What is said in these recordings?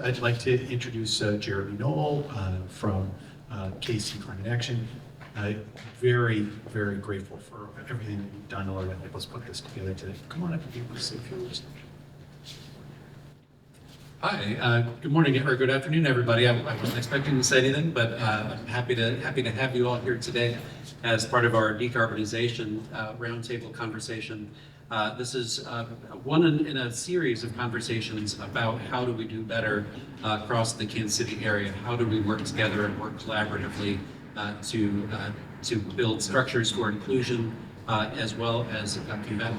I'd like to introduce Jeremy Knoll from Kacey Climate Action. Very, very grateful for everything that you've done in order to help us put this together today. Come on up and give us a few words. Hi, good morning or good afternoon, everybody. I wasn't expecting to say anything, but I'm happy to have you all here today as part of our decarbonization roundtable conversation. This is one in a series of conversations about how do we do better across the Kansas City area. How do we work together and work collaboratively to build structures for inclusion as well as combat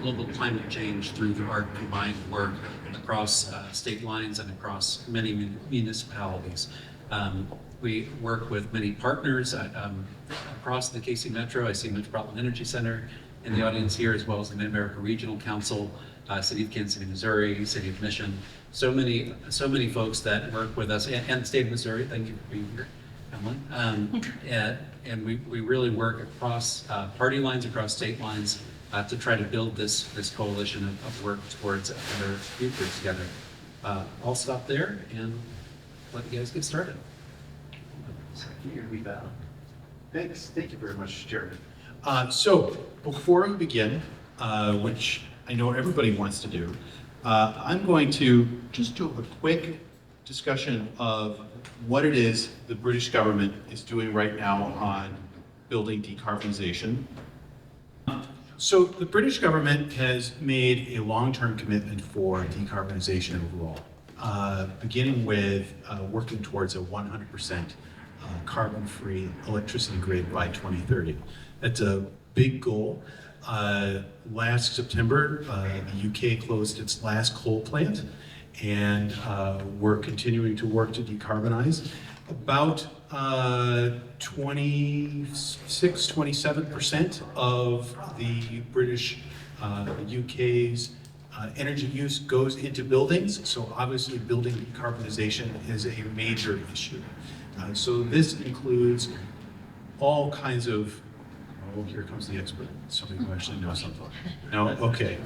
global climate change through our combined work across state lines and across many municipalities. We work with many partners across the Kacey Metro. I see Metropolitan Energy Center in the audience here, as well as the Mid-America Regional Council, City of Kansas City, Missouri, City of Mission. So many folks that work with us, and the state of Missouri. Thank you for being here, Emily. And we really work across party lines, across state lines, to try to build this coalition of work towards a better future together. I'll stop there and let you guys get started. Here we go. Thanks. Thank you very much, Jeremy. So before we begin, which I know everybody wants to do, I'm going to just do a quick discussion of what it is the British government is doing right now on building decarbonization. So the British government has made a long-term commitment for decarbonization overall, beginning with working towards a 100% carbon-free electricity grid by 2030. That's a big goal. Last September, the UK closed its last coal plant, and we're continuing to work to decarbonize. About 27% of the British, UK's energy use goes into buildings, so obviously building decarbonization is a major issue. So this includes all kinds of, oh, here comes the expert, somebody who actually knows something. No, okay.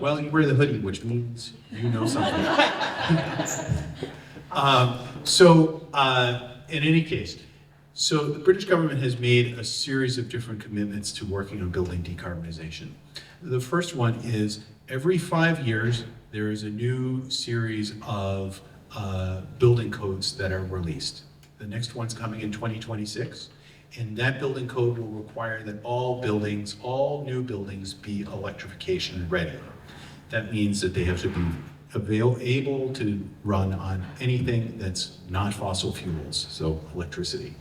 Well, you wear the hoodie, which means you know something. In any case, so the British government has made a series of different commitments to working on building decarbonization. The first one is every 5 years, there is a new series of building codes that are released. The next one's coming in 2026, and that building code will require that all new buildings be electrification ready. That means that they have to be able to run on anything that's not fossil fuels, so electricity.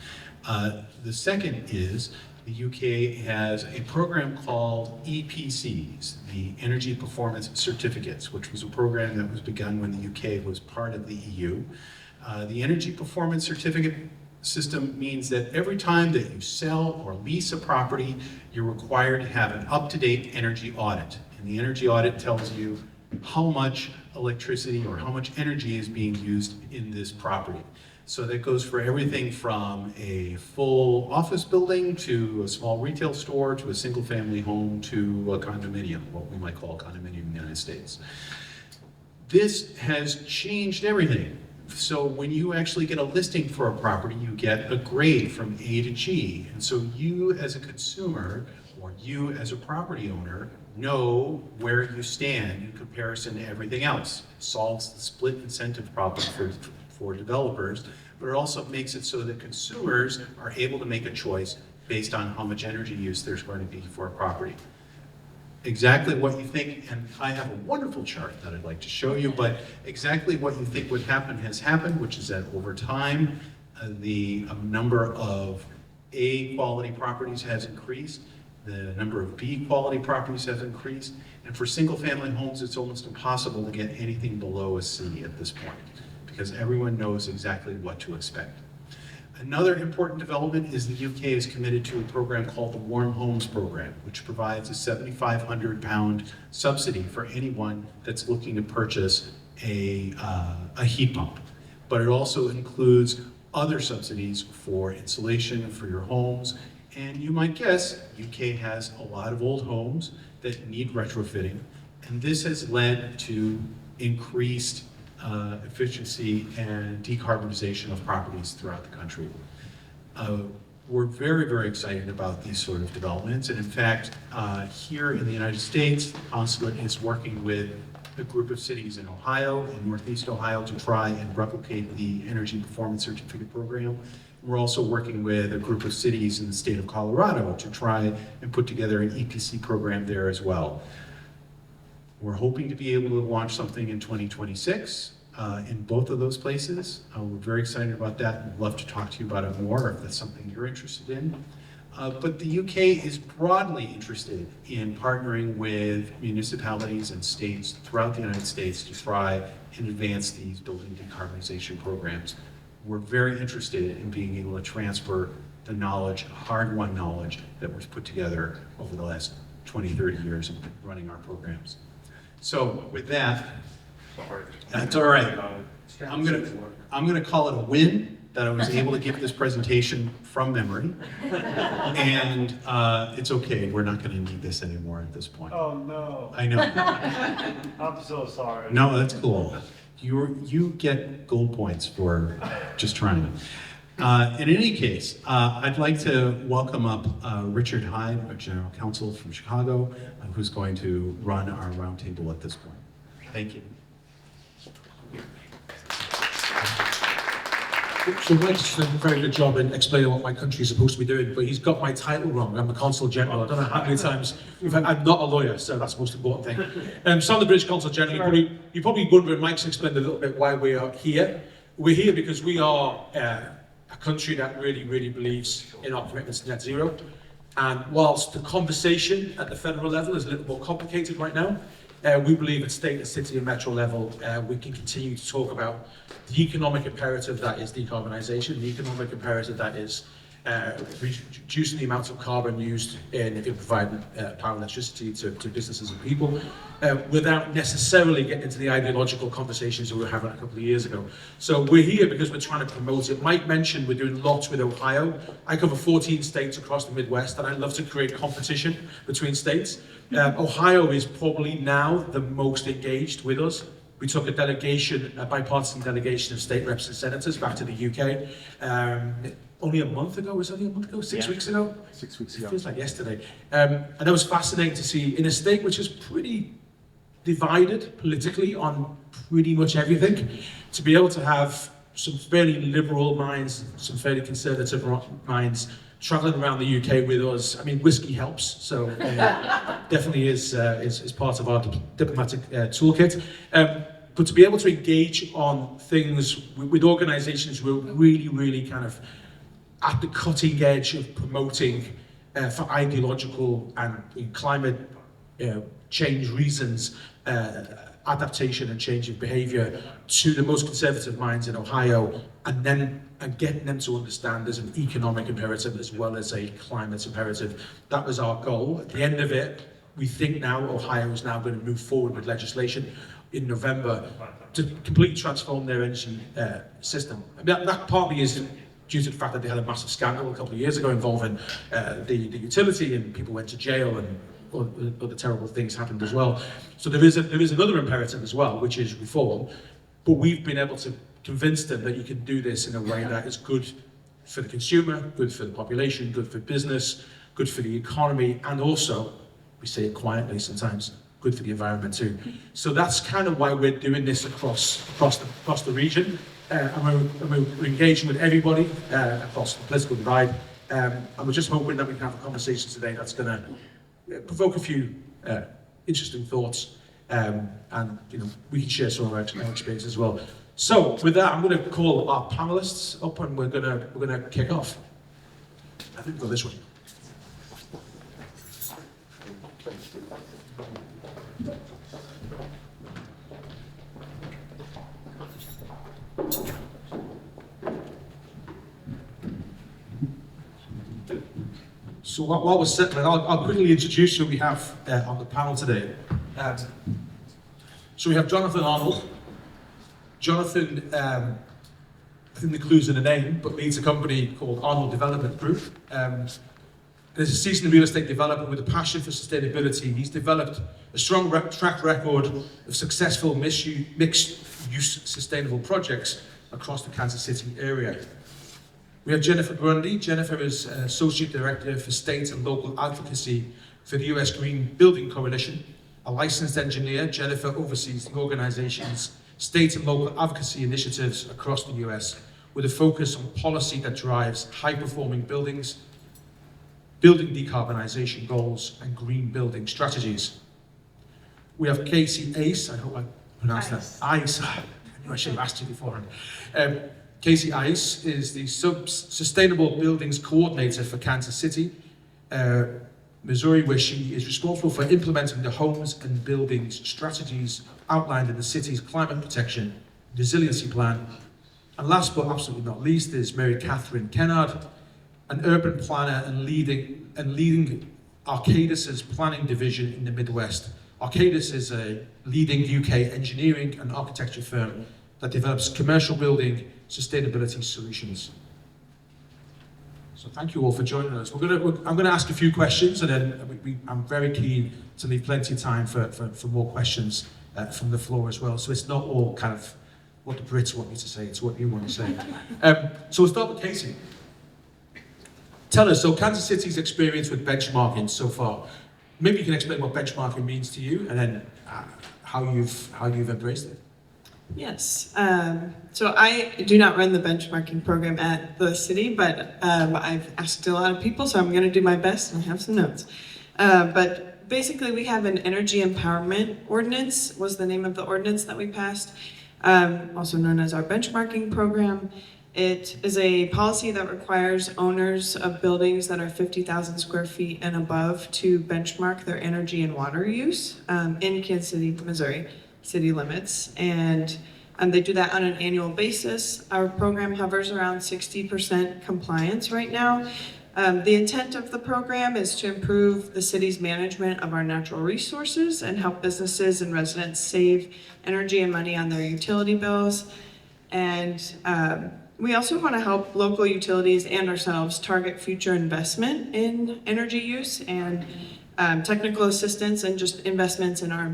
The second is the UK has a program called EPCs, the Energy Performance Certificates, which was a program that was begun when the UK was part of the EU. The Energy Performance Certificate system means that every time that you sell or lease a property, you're required to have an up-to-date energy audit. And the energy audit tells you how much electricity or how much energy is being used in this property. So that goes for everything from a full office building to a small retail store to a single family home to a condominium, what we might call a condominium in the United States. This has changed everything. So when you actually get a listing for a property, you get a grade from A to G. And so you as a consumer or you as a property owner know where you stand in comparison to everything else. It solves the split incentive problem for developers, but it also makes it so that consumers are able to make a choice based on how much energy use there's going to be for a property. Exactly what you think, and I have a wonderful chart that I'd like to show you, but exactly what you think would happen has happened, which is that over time, the number of A quality properties has increased, the number of B quality properties has increased, and for single family homes, it's almost impossible to get anything below a C at this point, because everyone knows exactly what to expect. Another important development is the UK is committed to a program called the Warm Homes Program, which provides a £7,500 subsidy for anyone that's looking to purchase a heat pump. But it also includes other subsidies for insulation for your homes. And you might guess, UK has a lot of old homes that need retrofitting. And this has led to increased efficiency and decarbonization of properties throughout the country. We're very, very excited about these sort of developments. And in fact, here in the United States, the consulate is working with a group of cities in Ohio, in Northeast Ohio, to try and replicate the Energy Performance Certificate Program. We're also working with a group of cities in the state of Colorado to try and put together an EPC program there as well. We're hoping to be able to launch something in 2026 in both of those places. We're very excited about that. We'd love to talk to you about it more if that's something you're interested in. But the UK is broadly interested in partnering with municipalities and states throughout the United States to try and advance these building decarbonization programs. We're very interested in being able to transfer the knowledge, hard-won knowledge that was put together over the last 20, 30 years of running our programs. So with that, that's all right. I'm gonna call it a win that I was able to give this presentation from memory. And it's okay, we're not gonna need this anymore at this point. Oh, no. I know. I'm so sorry. No, that's cool. You get gold points for just trying. In any case, I'd like to welcome up Richard Hyde, our General Counsel from Chicago, who's going to run our roundtable at this point. Thank you. So Mike's done a very good job in explaining what my country is supposed to be doing, but he's got my title wrong. I'm a Consul General. I don't know how many times. In fact, I'm not a lawyer, so that's the most important thing. So I'm the British Consul General. You're probably wondering, Mike's explained a little bit why we are here. We're here because we are a country that really, really believes in our commitments to net zero. And whilst the conversation at the federal level is a little more complicated right now, we believe at state and city and metro level, we can continue to talk about the economic imperative that is decarbonisation, the economic imperative that is reducing the amount of carbon used in providing power and electricity to businesses and people, without necessarily getting into the ideological conversations that we were having a couple of years ago. So we're here because we're trying to promote it. Mike mentioned we're doing lots with Ohio. I cover 14 states across the Midwest, and I love to create competition between states. Ohio is probably now the most engaged with us. We took a delegation, a bipartisan delegation of state reps and senators back to the UK only a month ago, was it only a month ago? 6 weeks ago? 6 weeks ago. It feels like yesterday. And that was fascinating to see in a state which is pretty divided politically on pretty much everything, to be able to have some fairly liberal minds, some fairly conservative minds traveling around the UK with us. I mean, whiskey helps, so definitely is part of our diplomatic toolkit. But to be able to engage on things with organisations who are really, really kind of at the cutting edge of promoting for ideological and climate change reasons, adaptation and change of behaviour to the most conservative minds in Ohio, and getting them to understand there's an economic imperative as well as a climate imperative. That was our goal. At the end of it, we think now Ohio is now going to move forward with legislation in November to completely transform their energy system. I mean, that partly is due to the fact that they had a massive scandal a couple of years ago involving the utility, and people went to jail and other terrible things happened as well. So there is another imperative as well, which is reform. But we've been able to convince them that you can do this in a way that is good for the consumer, good for the population, good for business, good for the economy, and also, we say it quietly sometimes, good for the environment too. So that's kind of why we're doing this across the region. And we're engaging with everybody across the political divide. And we're just hoping that we can have a conversation today that's going to provoke a few interesting thoughts, and we can share some of our experiences as well. So with that, I'm going to call our panelists up, and we're going to kick off. I think we'll go this way. So while we're settling, I'll quickly introduce who we have on the panel today. So we have Jonathan Arnold. Jonathan, I think the clue's in the name, but leads a company called Arnold Development Group. As a seasoned real estate developer with a passion for sustainability, he's developed a strong track record of successful mixed-use sustainable projects across the Kansas City area. We have Jennifer Grundy. Jennifer is Associate Director for State and Local Advocacy for the US Green Building Coalition. A licensed engineer, Jennifer oversees the organization's state and local advocacy initiatives across the US with a focus on policy that drives high-performing buildings, building decarbonization goals, and green building strategies. We have Kacey Ace, I hope I pronounced that. Ice. I knew I should have asked you beforehand. Kacey Ice is the Sustainable Buildings Coordinator for Kansas City, Missouri, where she is responsible for implementing the homes and buildings strategies outlined in the city's climate protection resiliency plan. And last but absolutely not least is Mary Katherine Kennard, an urban planner and leading Arcadis' planning division in the Midwest. Arcadis is a leading UK engineering and architecture firm that develops commercial building sustainability solutions. So thank you all for joining us. I'm going to ask a few questions, and then I'm very keen to leave plenty of time for more questions from the floor as well. So it's not all kind of what the Brits want me to say, it's what you want to say. So we'll start with Kacey. Tell us, so Kansas City's experience with benchmarking so far. Maybe you can explain what benchmarking means to you, and then how you've embraced it. Yes. So I do not run the benchmarking program at the city, but I've asked a lot of people, so I'm going to do my best and I have some notes. But basically, we have an energy empowerment ordinance, was the name of the ordinance that we passed, also known as our benchmarking program. It is a policy that requires owners of buildings that are 50,000 square feet and above to benchmark their energy and water use in Kansas City, Missouri, city limits. And they do that on an annual basis. Our program hovers around 60% compliance right now. The intent of the program is to improve the city's management of our natural resources and help businesses and residents save energy and money on their utility bills. And we also want to help local utilities and ourselves target future investment in energy use and technical assistance and just investments in our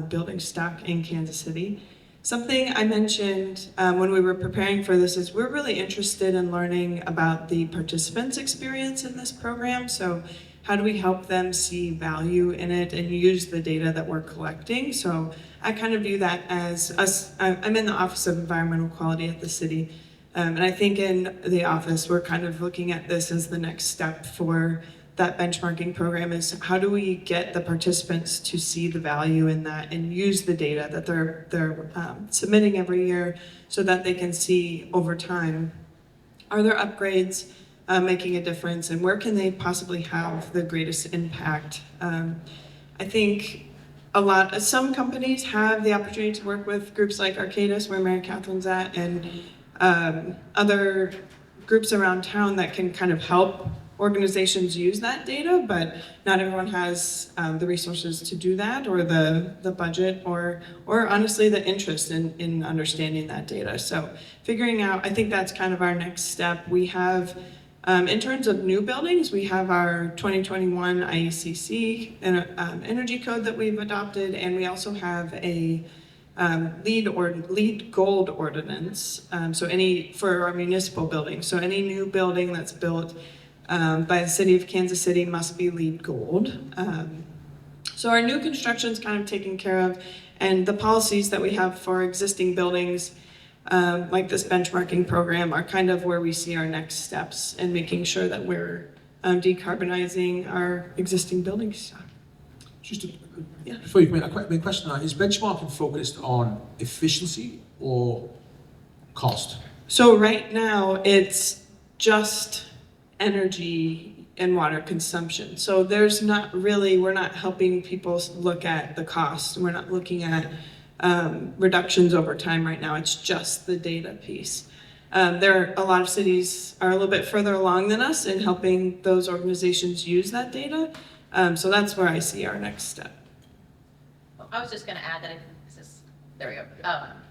building stock in Kansas City. Something I mentioned when we were preparing for this is we're really interested in learning about the participants' experience in this program. So how do we help them see value in it and use the data that we're collecting? So I kind of view that as us. I'm in the Office of Environmental Quality at the city. And I think in the office, we're kind of looking at this as the next step for that benchmarking program is how do we get the participants to see the value in that and use the data that they're submitting every year so that they can see over time, are there upgrades making a difference and where can they possibly have the greatest impact? I think some companies have the opportunity to work with groups like Arcadis, where Mary Catherine's at, and other groups around town that can kind of help organizations use that data, but not everyone has the resources to do that, or the budget, or honestly the interest in understanding that data. So figuring out, I think that's kind of our next step. We have, in terms of new buildings, we have our 2021 IECC energy code that we've adopted, and we also have a LEED Gold ordinance. For our municipal buildings, so any new building that's built by the city of Kansas City must be LEED Gold. So our new construction is kind of taken care of, and the policies that we have for existing buildings, like this benchmarking program, are kind of where we see our next steps in making sure that we're decarbonizing our existing buildings. Before you make a question, is benchmarking focused on efficiency or cost? So right now it's just energy and water consumption. So there's not really, we're not helping people look at the cost. We're not looking at reductions over time right now. It's just the data piece. A lot of cities are a little bit further along than us in helping those organizations use that data. So that's where I see our next step. Well, I was just going to add that there we go.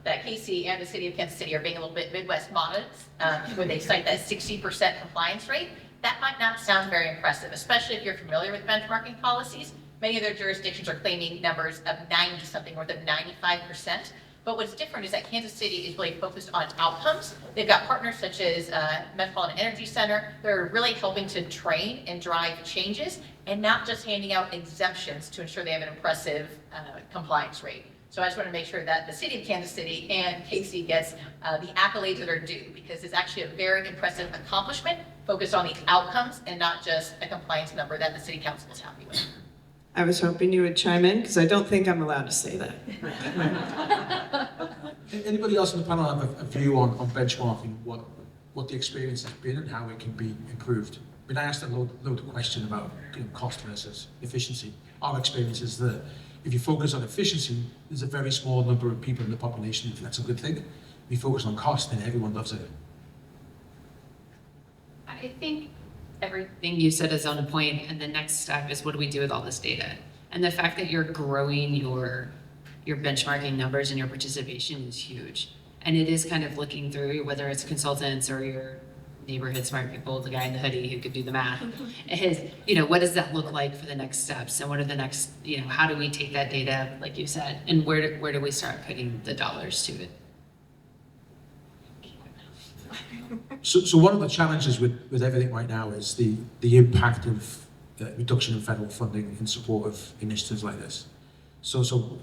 That Kacey and the city of Kansas City are being a little bit Midwest modest when they cite that 60% compliance rate. that might not sound very impressive, especially if you're familiar with benchmarking policies. Many of their jurisdictions are claiming numbers of 90 something, north of 95%. But what's different is that Kansas City is really focused on outcomes. They've got partners such as Metropolitan Energy Center. They're really helping to train and drive changes and not just handing out exemptions to ensure they have an impressive compliance rate. So I just want to make sure that the city of Kansas City and Kacey gets the accolades that are due, because it's actually a very impressive accomplishment focused on the outcomes and not just a compliance number that the city council is happy with. I was hoping you would chime in because I don't think I'm allowed to say that. Anybody else on the panel have a view on benchmarking, what the experience has been and how it can be improved? I mean, I asked a load of questions about cost versus efficiency. Our experience is that if you focus on efficiency, there's a very small number of people in the population who think that's a good thing. If you focus on cost, then everyone loves it. I think everything you said is on point, and the next step is what do we do with all this data? And the fact that you're growing your benchmarking numbers and your participation is huge. And it is kind of looking through, whether it's consultants or your neighborhood smart people, the guy in the hoodie who could do the math, is, what does that look like for the next steps? And what are the next, how do we take that data, like you said, and where do we start putting the dollars to it? So one of the challenges with everything right now is the impact of reduction in federal funding in support of initiatives like this. So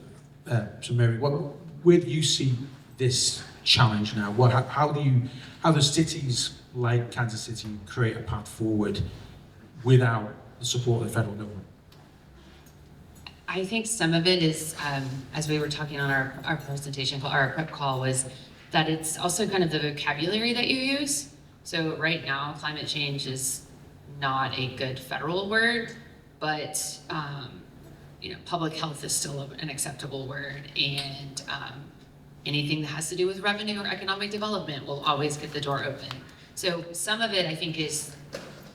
Mary, where do you see this challenge now? How do cities like Kansas City create a path forward without the support of the federal government? I think some of it is, as we were talking on our presentation, our prep call, was that it's also kind of the vocabulary that you use. So right now, climate change is not a good federal word, but public health is still an acceptable word, and anything that has to do with revenue or economic development will always get the door open. So some of it, I think, is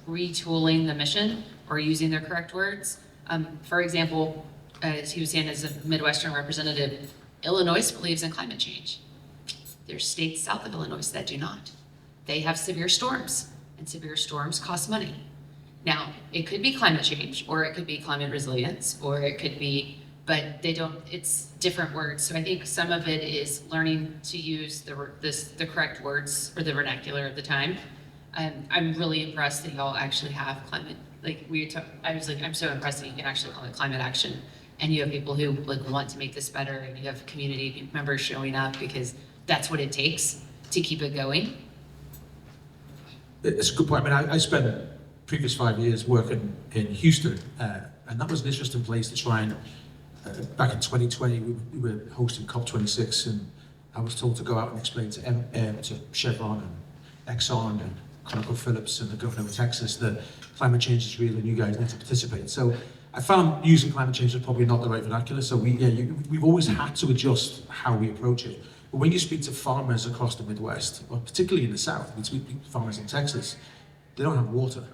retooling the mission or using their correct words. For example, as he was saying, as a Midwestern representative, Illinois believes in climate change. There's states south of Illinois that do not. They have severe storms, and severe storms cost money. Now, it could be climate change, or it could be climate resilience, or it could be, but they don't, it's different words. So I think some of it is learning to use the correct words or the vernacular of the time. I'm really impressed that y'all actually have climate, I was like, I'm so impressed that you can actually call it climate action. And you have people who want to make this better, and you have community members showing up because that's what it takes to keep it going. It's a good point. I mean, I spent previous 5 years working in Houston, and that was an interesting place to try and, back in 2020, we were hosting COP26, and I was told to go out and explain to Chevron and Exxon and ConocoPhillips and the governor of Texas that climate change is real and you guys need to participate. So I found using climate change was probably not the right vernacular, so we've always had to adjust how we approach it. But when you speak to farmers across the Midwest, or particularly in the South, we speak to farmers in Texas, they don't have water.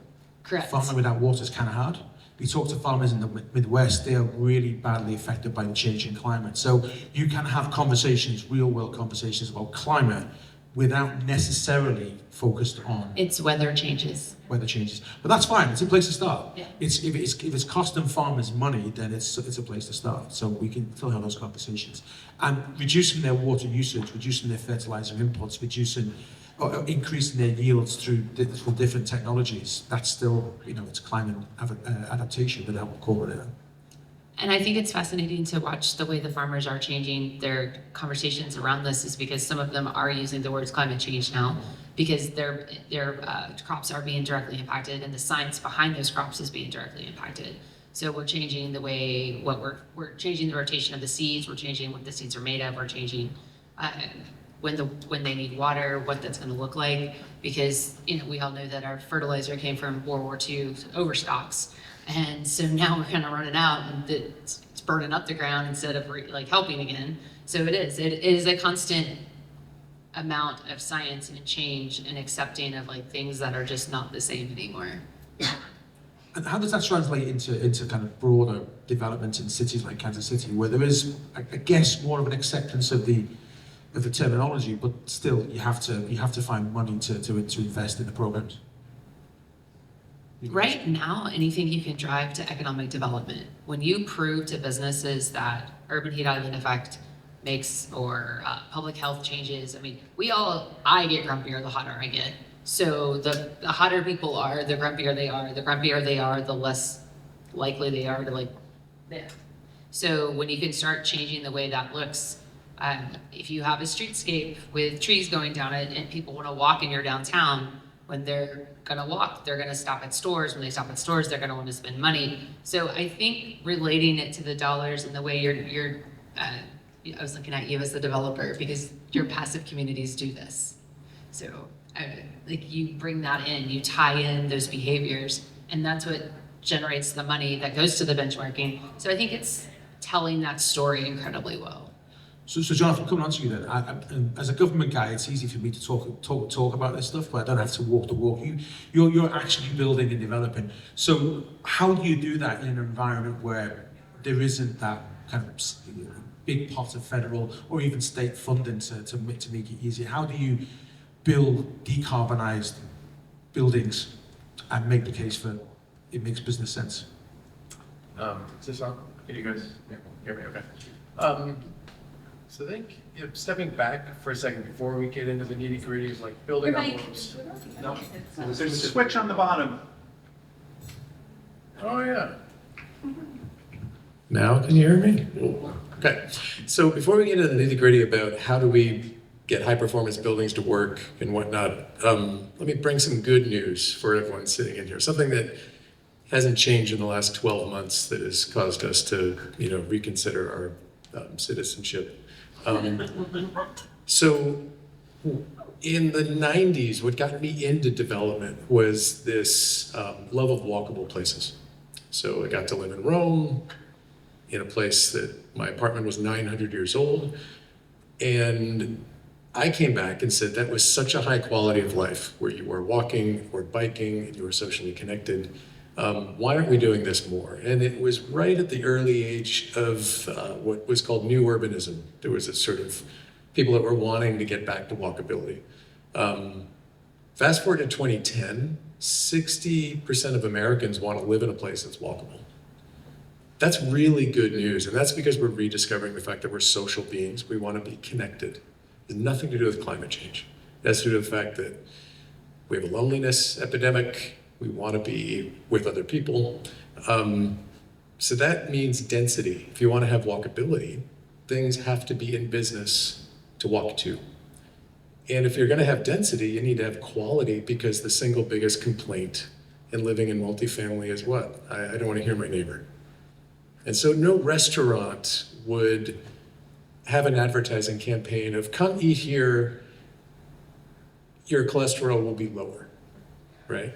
Correct. Farming without water is kind of hard. We talk to farmers in the Midwest, they are really badly affected by the changing climate. So you can have conversations, real world conversations about climate without necessarily focused on It's weather changes. weather changes. But that's fine, it's a place to start. Yeah. If it's costing farmers money, then it's a place to start. So we can still have those conversations. And reducing their water usage, reducing their fertilizer inputs, increasing their yields through different technologies, that's still, it's climate adaptation that I would call it. And I think it's fascinating to watch the way the farmers are changing their conversations around this, is because some of them are using the words climate change now because their crops are being directly impacted, and the science behind those crops is being directly impacted. So we're changing the way we're changing the rotation of the seeds. We're changing what the seeds are made of. We're changing when they need water, what that's going to look like, because we all know that our fertilizer came from World War II overstocks, and so now we're kind of running out, and it's burning up the ground instead of helping again. So it is a constant amount of science and change and accepting of things that are just not the same anymore. And how does that translate into kind of broader development in cities like Kansas City, where there is, I guess, more of an acceptance of the terminology, but still you have to find money to invest in the programs? Right now, anything you can drive to economic development. When you prove to businesses that urban heat island effect makes or public health changes, I mean, I get grumpier the hotter I get. So the hotter people are, the grumpier they are. The grumpier they are, the less likely they are to like live. So when you can start changing the way that looks, if you have a streetscape with trees going down it and people want to walk in your downtown, when they're gonna walk, they're gonna stop at stores. When they stop at stores, they're gonna want to spend money. So I think relating it to the dollars and the way I was looking at you as the developer because your passive communities do this. So like you bring that in, you tie in those behaviors, and that's what generates the money that goes to the benchmarking. So I think it's telling that story incredibly well. So Jonathan, coming on to you then. As a government guy, it's easy for me to talk about this stuff, but I don't have to walk the walk. You're actually building and developing. So how do you do that in an environment where there isn't that kind of big pot of federal or even state funding to make it easier? How do you build decarbonized buildings and make the case for it makes business sense? Is this on? Can you guys hear me? Okay. So I think stepping back for a second before we get into the nitty gritty of like building envelopes. No. There's a switch on the bottom. Oh yeah. Now can you hear me? Okay. So before we get into the nitty gritty about how do we get high performance buildings to work and whatnot, let me bring some good news for everyone sitting in here. Something that hasn't changed in the last 12 months that has caused us to, reconsider our citizenship. So in the 90s, what got me into development was this love of walkable places. So I got to live in Rome, in a place that my apartment was 900 years old. And I came back and said that was such a high quality of life where you were walking or biking and you were socially connected. Why aren't we doing this more? And it was right at the early age of what was called new urbanism. There was a sort of people that were wanting to get back to walkability. Fast forward to 2010, 60% of Americans want to live in a place that's walkable. That's really good news, and that's because we're rediscovering the fact that we're social beings. We want to be connected. It has nothing to do with climate change. It has to do with the fact that we have a loneliness epidemic. We want to be with other people. So that means density. If you want to have walkability, things have to be in business to walk to. And if you're going to have density, you need to have quality, because the single biggest complaint in living in multifamily is what? I don't want to hear my neighbor. And so no restaurant would have an advertising campaign of come eat here, your cholesterol will be lower, right?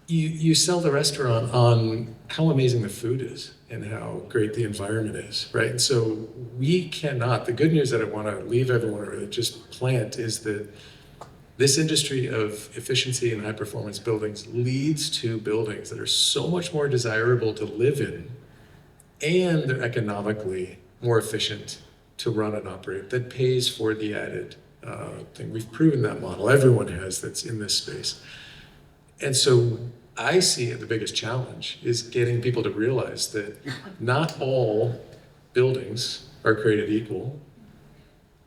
You sell the restaurant on how amazing the food is and how great the environment is, right? And so we cannot, the good news that I want to leave everyone or just plant is that this industry of efficiency and high performance buildings leads to buildings that are so much more desirable to live in, and they're economically more efficient to run and operate, that pays for the added thing. We've proven that model. Everyone has that's in this space. And so I see the biggest challenge is getting people to realize that not all buildings are created equal.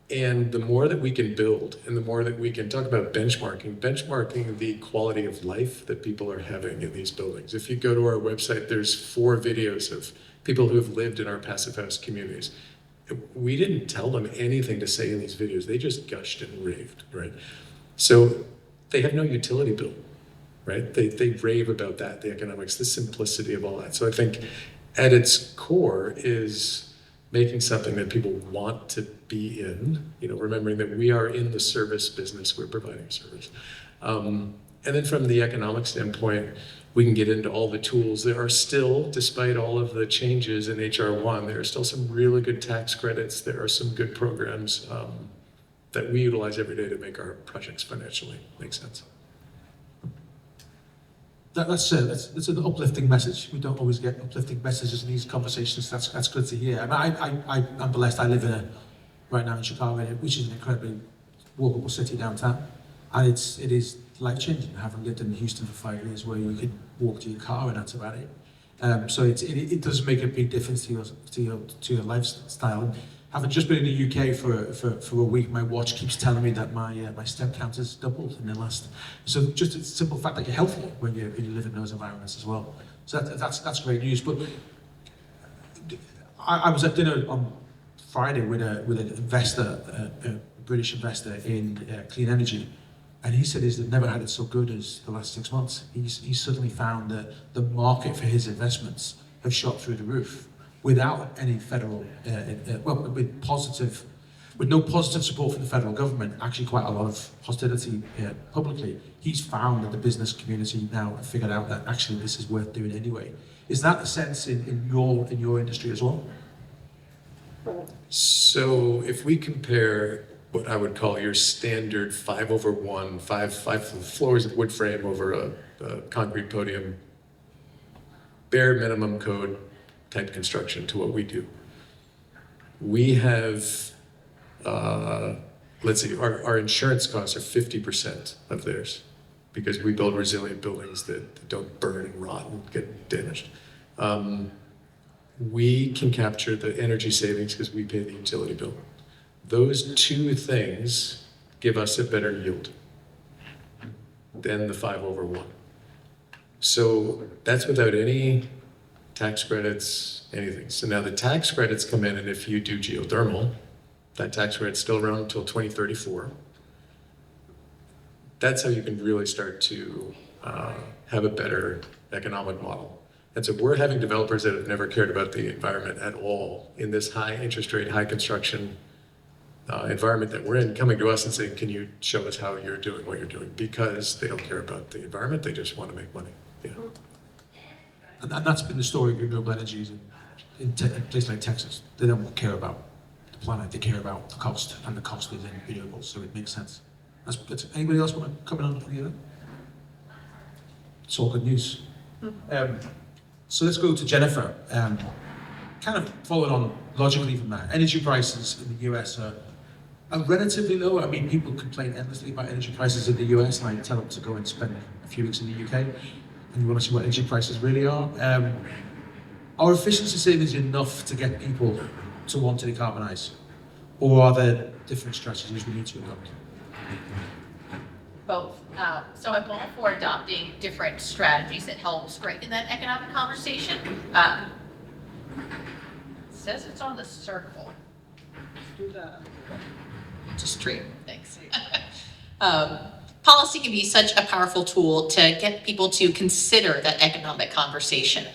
And the more that we can build and the more that we can talk about benchmarking the quality of life that people are having in these buildings. If you go to our website, there's 4 videos of people who have lived in our passive house communities. We didn't tell them anything to say in these videos. They just gushed and raved, right? So they have no utility bill, right? They rave about that, the economics, the simplicity of all that. So I think at its core is making something that people want to be in, remembering that we are in the service business, we're providing a service. And then from the economic standpoint, we can get into all the tools. There are still, despite all of the changes in HR1, there are still some really good tax credits. There are some good programs that we utilize every day to make our projects financially make sense. That's an uplifting message. We don't always get uplifting messages in these conversations. That's good to hear. And I'm blessed. I live right now in Chicago, which is an incredibly walkable city downtown, and it is life-changing, having lived in Houston for 5 years where you could walk to your car and that's about it. So it does make a big difference to your lifestyle. Having just been in the UK for a week, my watch keeps telling me that my step count has doubled in the last. So just a simple fact that you're healthier when you live in those environments as well. So that's great news. But I was at dinner on Friday with an investor, a British investor in clean energy, and he said he's never had it so good as the last 6 months. He's suddenly found that the market for his investments have shot through the roof without any federal, with no positive support from the federal government, actually quite a lot of hostility publicly. He's found that the business community now have figured out that actually this is worth doing anyway. Is that the sense in your industry as well? So if we compare what I would call your standard 5/1, five floors of wood frame over a concrete podium, bare minimum code type construction to what we do. We have, let's see, our insurance costs are 50% of theirs because we build resilient buildings that don't burn and rot and get damaged. We can capture the energy savings because we pay the utility bill. Those two things give us a better yield than the 5/1. So that's without any tax credits, anything. So now the tax credits come in, and if you do geothermal, that tax credit's still around until 2034. That's how you can really start to have a better economic model. And so we're having developers that have never cared about the environment at all in this high interest rate, high construction environment that we're in, coming to us and saying, can you show us how you're doing what you're doing? Because they don't care about the environment, they just want to make money. Yeah. And that's been the story of renewable energies in places like Texas. They don't care about the planet, they care about the cost, and the cost is in renewables, so it makes sense. That's anybody else want to comment on any of that? It's all good news. So let's go to Jennifer. Kind of following on logically from that, energy prices in the US are relatively low. I mean, people complain endlessly about energy prices in the US, and I tell them to go and spend a few weeks in the UK, and you want to see what energy prices really are. Are efficiency savings enough to get people to want to decarbonize? Or are there different strategies we need to adopt? Both. So I'm all for adopting different strategies that help strengthen that economic conversation. It says it's on the circle. Just straight, thanks. Policy can be such a powerful tool to get people to consider that economic conversation.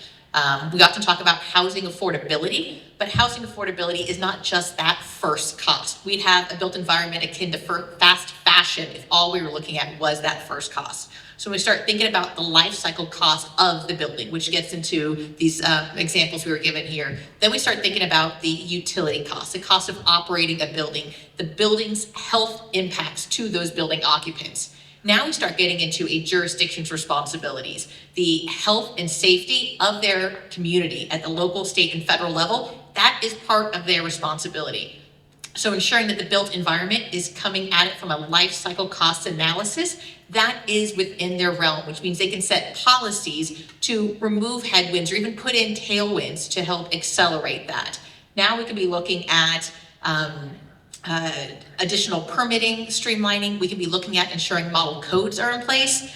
We often talk about housing affordability, but housing affordability is not just that first cost. We'd have a built environment akin to fast fashion if all we were looking at was that first cost. So when we start thinking about the life cycle cost of the building, which gets into these examples we were given here, then we start thinking about the utility costs, the cost of operating a building, the building's health impacts to those building occupants. Now we start getting into a jurisdiction's responsibilities, the health and safety of their community at the local, state, and federal level. That is part of their responsibility. So ensuring that the built environment is coming at it from a life cycle cost analysis, that is within their realm, which means they can set policies to remove headwinds or even put in tailwinds to help accelerate that. Now we could be looking at additional permitting, streamlining. We could be looking at ensuring model codes are in place.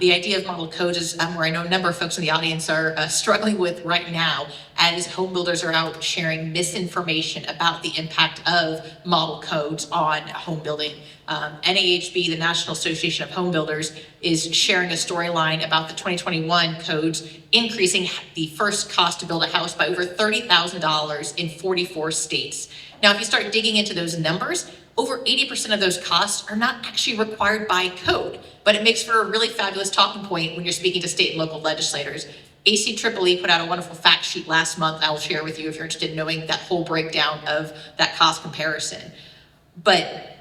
The idea of model codes is where I know a number of folks in the audience are struggling with right now as home builders are out sharing misinformation about the impact of model codes on home building. NAHB, the National Association of Home Builders, is sharing a storyline about the 2021 codes increasing the first cost to build a house by over $30,000 in 44 states. Now, if you start digging into those numbers, over 80% of those costs are not actually required by code, but it makes for a really fabulous talking point when you're speaking to state and local legislators. ACEEE put out a wonderful fact sheet last month I will share with you if you're interested in knowing that whole breakdown of that cost comparison. But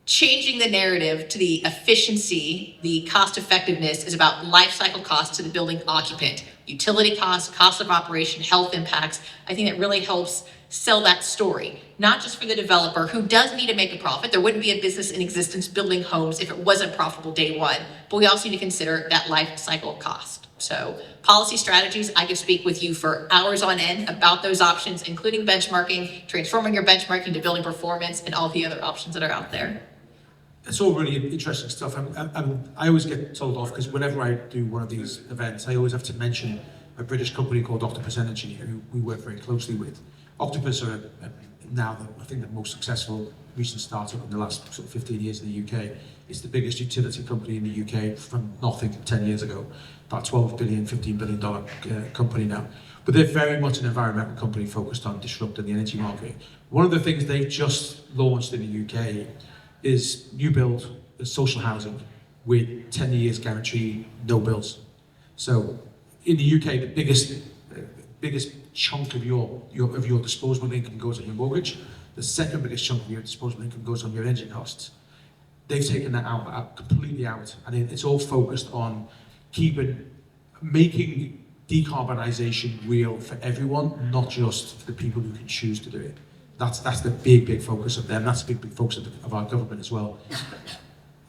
changing the narrative to the efficiency, the cost effectiveness is about life cycle costs to the building occupant. utility costs, cost of operation, health impacts. I think it really helps sell that story, not just for the developer who does need to make a profit. There wouldn't be a business in existence building homes if it wasn't profitable day one, but we also need to consider that life cycle cost. So policy strategies, I could speak with you for hours on end about those options, including benchmarking, transforming your benchmarking to building performance, and all the other options that are out there. It's all really interesting stuff. I always get told off because whenever I do one of these events, I always have to mention a British company called Octopus Energy, who we work very closely with. Octopus are now, I think, the most successful recent startup in the last sort of 15 years in the UK. It's the biggest utility company in the UK from nothing 10 years ago. About $12 billion, $15 billion company now. But they're very much an environmental company focused on disrupting the energy market. One of the things they've just launched in the UK is new build social housing with 10 years guaranteed, no bills. So in the UK, the biggest chunk of your disposable income goes on your mortgage. The second biggest chunk of your disposable income goes on your energy costs. They've taken that out completely out, and it's all focused on making decarbonisation real for everyone, not just for the people who can choose to do it. That's the big focus of them. That's the big focus of our government as well.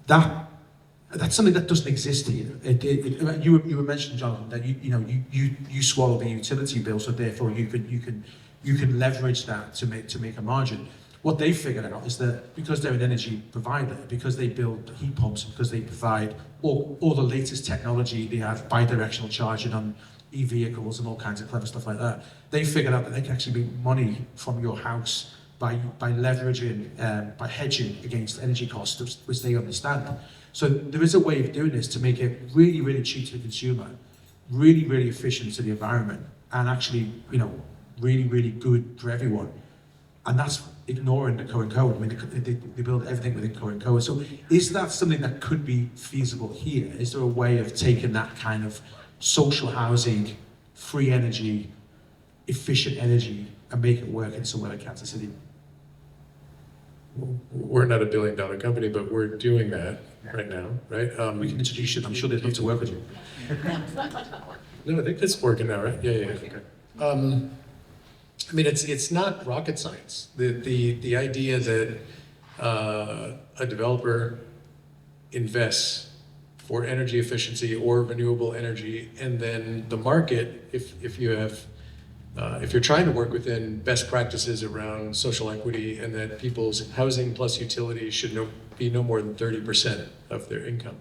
That's something that doesn't exist here. You were mentioning, Jonathan, that you swallow the utility bill, so therefore you can leverage that to make a margin. What they figured out is that because they're an energy provider, because they build heat pumps, because they provide all the latest technology, they have bi-directional charging on e-vehicles and all kinds of clever stuff like that. They figured out that they can actually make money from your house by leveraging, by hedging against energy costs, which they understand. So there is a way of doing this to make it really, really cheap to the consumer, really, really efficient to the environment, and actually, really, really good for everyone. And that's ignoring the current code. I mean, they build everything within current code. So is that something that could be feasible here? Is there a way of taking that kind of social housing, free energy, efficient energy, and make it work in somewhere like Kansas City? We're not $1 billion company, but we're doing that right now, right? We can introduce you. I'm sure they'd love to work with you. No, I think that's working now, right? Yeah. Okay. I mean, it's not rocket science. The idea that a developer invests for energy efficiency or renewable energy, and then the market, if you're trying to work within best practices around social equity, and that people's housing plus utilities should be no more than 30% of their income,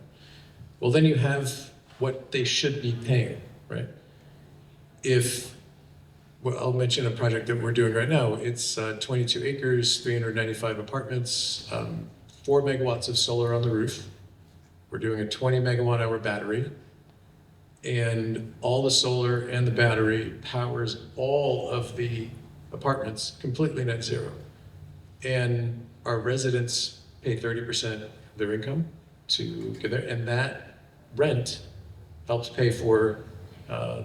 well, then you have what they should be paying, right? Well, I'll mention a project that we're doing right now. It's 22 acres, 395 apartments, 4 megawatts of solar on the roof. We're doing a 20 megawatt hour battery, and all the solar and the battery powers all of the apartments completely net zero. And our residents pay 30% of their income to get there, and that rent helps pay for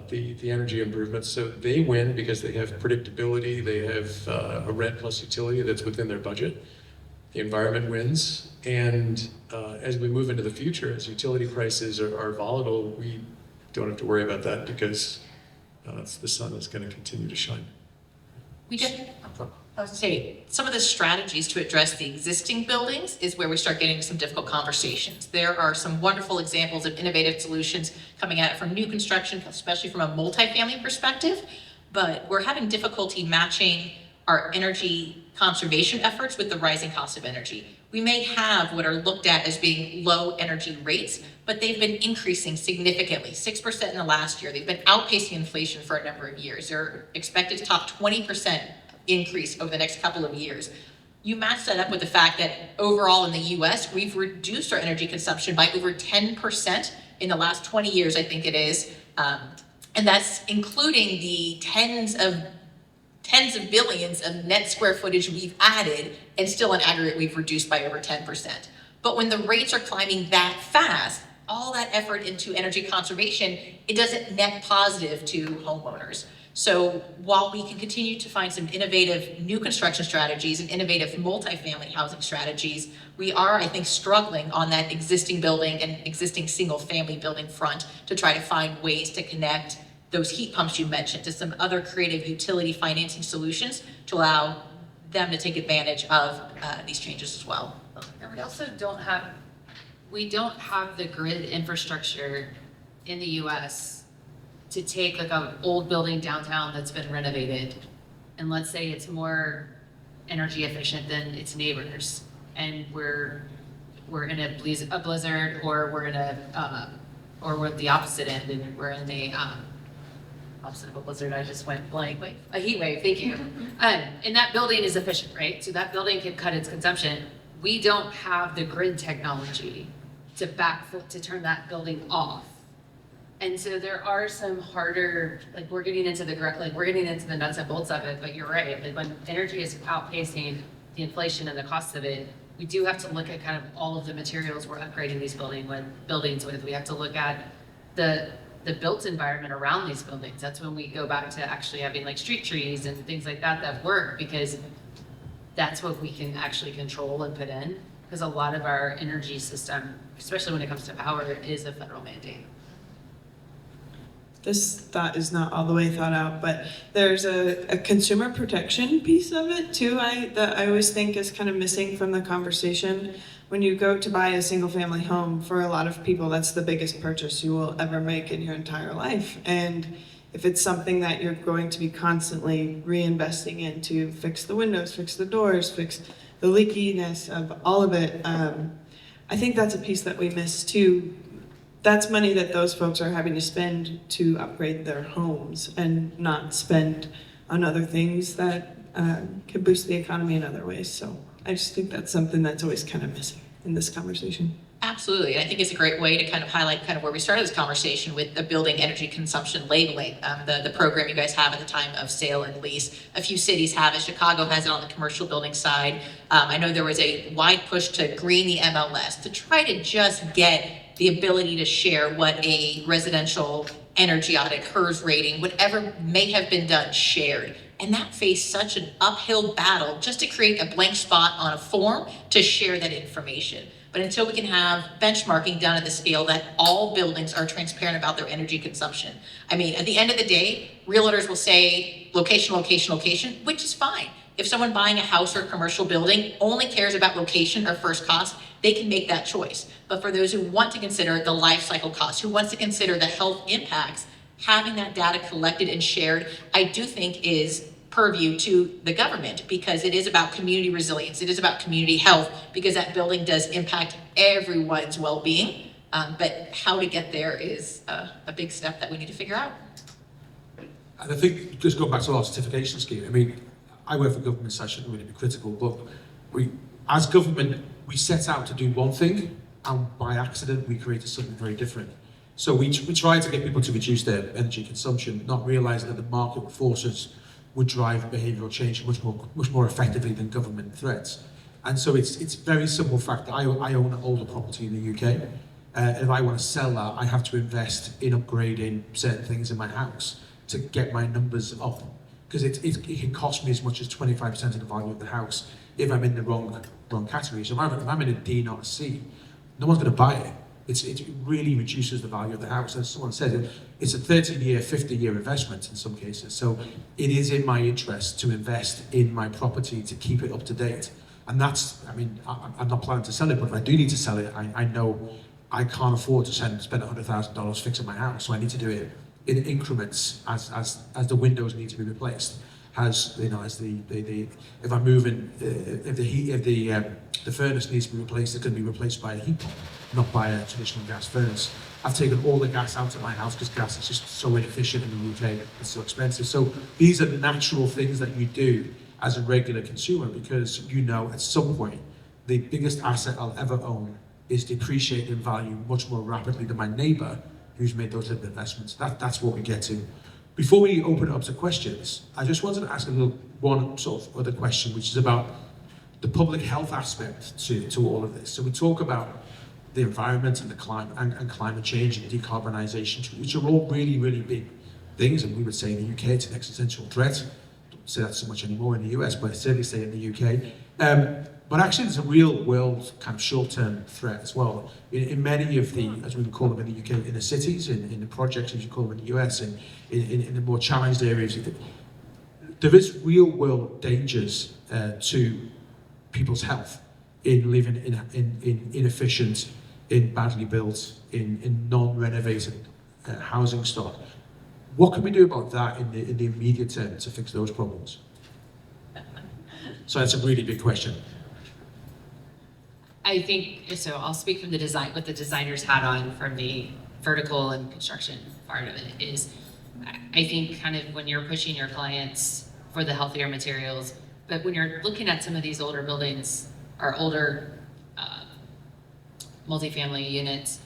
the energy improvements. So they win because they have predictability, they have a rent plus utility that's within their budget. The environment wins, and as we move into the future, as utility prices are volatile, we don't have to worry about that because the sun is going to continue to shine. I would say some of the strategies to address the existing buildings is where we start getting into some difficult conversations. There are some wonderful examples of innovative solutions coming at it from new construction, especially from a multifamily perspective, but we're having difficulty matching our energy conservation efforts with the rising cost of energy. We may have what are looked at as being low energy rates, but they've been increasing significantly, 6% in the last year. They've been outpacing inflation for a number of years. They're expected to top 20% increase over the next couple of years. You match that up with the fact that overall in the US, we've reduced our energy consumption by over 10% in the last 20 years, I think it is. And that's including the tens of billions of net square footage we've added, and still in aggregate we've reduced by over 10%. But when the rates are climbing that fast, all that effort into energy conservation, it doesn't net positive to homeowners. So while we can continue to find some innovative new construction strategies and innovative multifamily housing strategies, we are, I think, struggling on that existing building and existing single family building front to try to find ways to connect those heat pumps you mentioned to some other creative utility financing solutions to allow them to take advantage of these changes as well. And we also we don't have the grid infrastructure in the US to take like an old building downtown that's been renovated, and let's say it's more energy efficient than its neighbors, and we're in a blizzard, or we're in or we're at the opposite end, and we're in the opposite of a blizzard, I just went blank. Wait. A heat wave, thank you. And that building is efficient, right? So that building can cut its consumption. We don't have the grid technology to turn that building off. And so there are some harder, like we're getting into the nuts and bolts of it, but you're right. Like when energy is outpacing the inflation and the cost of it, we do have to look at kind of all of the materials we're upgrading these buildings with. We have to look at the built environment around these buildings. That's when we go back to actually having like street trees and things like that work, because that's what we can actually control and put in. Because a lot of our energy system, especially when it comes to power, is a federal mandate. This thought is not all the way thought out, but there's a consumer protection piece of it too, that I always think is kind of missing from the conversation. When you go to buy a single family home, for a lot of people, that's the biggest purchase you will ever make in your entire life. And if it's something that you're going to be constantly reinvesting in to fix the windows, fix the doors, fix the leakiness of all of it, I think that's a piece that we miss too. That's money that those folks are having to spend to upgrade their homes and not spend on other things that can boost the economy in other ways. So I just think that's something that's always kind of missing in this conversation. Absolutely. I think it's a great way to kind of highlight kind of where we started this conversation with the building energy consumption labeling, the program you guys have at the time of sale and lease. A few cities have it. Chicago has it on the commercial building side. I know there was a wide push to green the MLS to try to just get the ability to share what a residential energy audit, HERS rating, whatever may have been done, shared. And that faced such an uphill battle just to create a blank spot on a form to share that information. But until we can have benchmarking done at the scale that all buildings are transparent about their energy consumption. I mean, at the end of the day, realtors will say location, location, location, which is fine. If someone buying a house or a commercial building only cares about location or first cost, they can make that choice. But for those who want to consider the life cycle costs, who wants to consider the health impacts, having that data collected and shared, I do think is purview to the government, because it is about community resilience. It is about community health, because that building does impact everyone's well-being. But how to get there is a big step that we need to figure out. And I think, just going back to our certification scheme, I mean, I work for government, so I shouldn't really be critical, but as government, we set out to do one thing, and by accident, we created something very different. So we try to get people to reduce their energy consumption, not realizing that the market forces would drive behavioural change much more effectively than government threats. And so it's a very simple fact that I own an older property in the UK. If I want to sell that, I have to invest in upgrading certain things in my house to get my numbers up. Because it can cost me as much as 25% of the value of the house if I'm in the wrong category. So if I'm in a D, not a C, no one's going to buy it. It really reduces the value of the house. As someone said, it's a 30-year, 50-year investment in some cases. So it is in my interest to invest in my property to keep it up to date. And that's, I mean, I'm not planning to sell it, but if I do need to sell it, I know I can't afford to spend $100,000 fixing my house. So I need to do it in increments as the windows need to be replaced. If I'm moving, if the furnace needs to be replaced, it can be replaced by a heat pump, not by a traditional gas furnace. I've taken all the gas out of my house because gas is just so inefficient in the UK, it's so expensive. So these are the natural things that you do as a regular consumer, because you know at some point the biggest asset I'll ever own is depreciating in value much more rapidly than my neighbour who's made those little investments. That's what we get to. Before we open it up to questions, I just wanted to ask one sort of other question, which is about the public health aspect to all of this. So we talk about the environment and the climate and climate change and decarbonisation, which are all really, really big things. And we would say in the UK it's an existential threat. Don't say that so much anymore in the US, but I certainly say in the UK. But actually, there's a real world kind of short-term threat as well. In many of the, as we would call them in the UK, in the cities, in the projects, as you call them in the US, and in the more challenged areas, there is real-world dangers to people's health in living in inefficient, in badly built, in non-renovated housing stock. What can we do about that in the immediate term to fix those problems? So that's a really big question. I think, so I'll speak from the design, what the designers had on from the vertical and construction part of it is, I think kind of when you're pushing your clients for the healthier materials, but when you're looking at some of these older buildings or older multifamily units,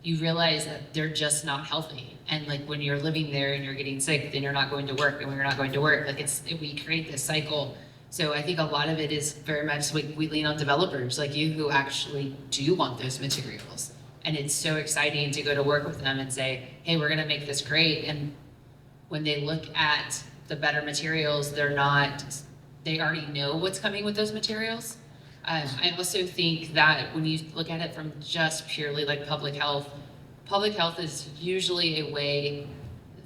you realize that they're just not healthy. And like when you're living there and you're getting sick, then you're not going to work. And when you're not going to work, like we create this cycle. So I think a lot of it is very much we lean on developers like you who actually do want those materials. And it's so exciting to go to work with them and say, hey, we're gonna make this great. And when they look at the better materials, they already know what's coming with those materials. I also think that when you look at it from just purely like public health is usually a way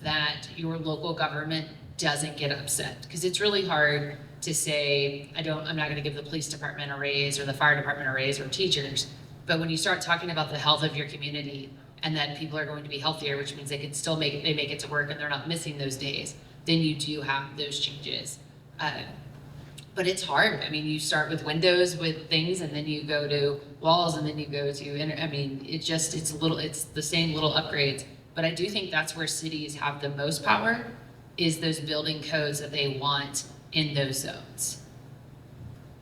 that your local government doesn't get upset, because it's really hard to say, I'm not going to give the police department a raise or the fire department a raise or teachers. But when you start talking about the health of your community and that people are going to be healthier, which means they can still make it to work and they're not missing those days, then you do have those changes. But it's hard. I mean, you start with windows with things, and then you go to walls, and then you go to, it's the same little upgrades. But I do think that's where cities have the most power, is those building codes that they want in those zones.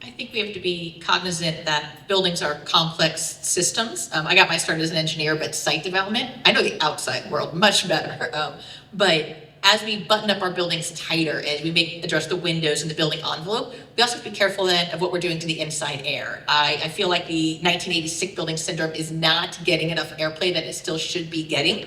I think we have to be cognizant that buildings are complex systems. I got my start as an engineer, but site development, I know the outside world much better. But as we button up our buildings tighter, as we address the windows and the building envelope, we also have to be careful then of what we're doing to the inside air. I feel like the 1986 building syndrome is not getting enough airplay that it still should be getting.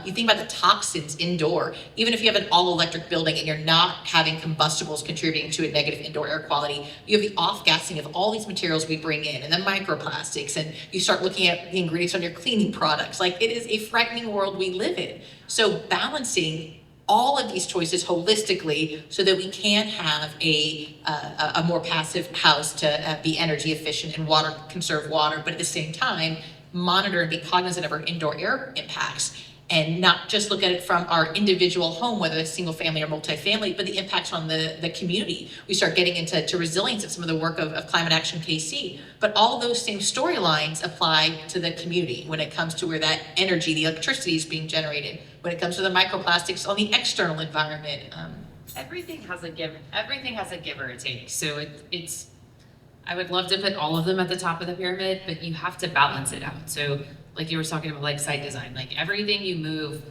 You think about the toxins indoor. Even if you have an all-electric building and you're not having combustibles contributing to a negative indoor air quality, you have the off-gassing of all these materials we bring in, and the microplastics, and you start looking at the ingredients on your cleaning products. Like, it is a frightening world we live in. So balancing all of these choices holistically so that we can have a more passive house to be energy efficient and conserve water, but at the same time, monitor and be cognizant of our indoor air impacts, and not just look at it from our individual home, whether it's single family or multifamily, but the impacts on the community. We start getting into resilience of some of the work of Climate Action Kacey, but all those same storylines apply to the community when it comes to where that energy, the electricity is being generated, when it comes to the microplastics on the external environment. Everything has a give or take. So it's I would love to put all of them at the top of the pyramid, but you have to balance it out. So like you were talking about, like site design, like everything you move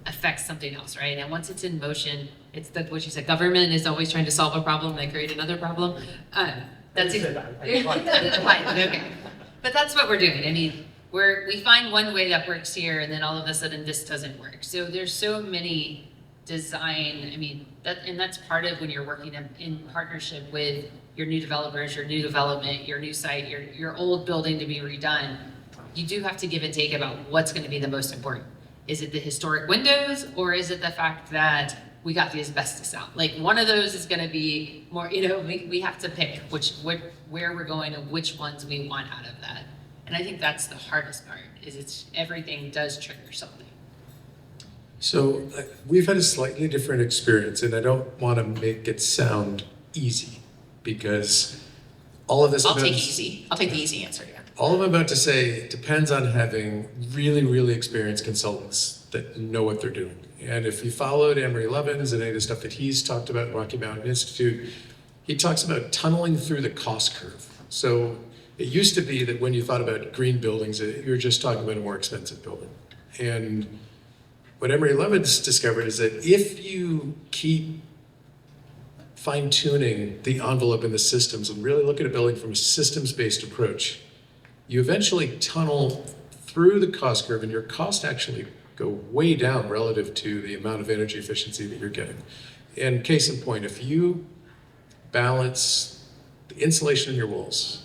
affects something else, right? And once it's in motion, it's what you said, government is always trying to solve a problem, they create another problem. That's it. Okay. But that's what we're doing. I mean, we find one way that works here, and then all of a sudden this doesn't work. So there's so many design, I mean, that's part of when you're working in partnership with your new developers, your new development, your new site, your old building to be redone. You do have to give and take about what's going to be the most important. Is it the historic windows, or is it the fact that we got the asbestos out? Like, one of those is going to be more, we have to pick where we're going and which ones we want out of that. And I think that's the hardest part, is everything does trigger something. So we've had a slightly different experience, and I don't want to make it sound easy, because all of this... I'll take the easy answer, yeah. All I'm about to say depends on having really, really experienced consultants that know what they're doing. And if you followed Emery Levins and any of the stuff that he's talked about at Rocky Mountain Institute, he talks about tunneling through the cost curve. So it used to be that when you thought about green buildings, you're just talking about a more expensive building. And what Emery Levins discovered is that if you keep fine-tuning the envelope in the systems and really look at a building from a systems-based approach, you eventually tunnel through the cost curve, and your costs actually go way down relative to the amount of energy efficiency that you're getting. And case in point, if you balance the insulation in your walls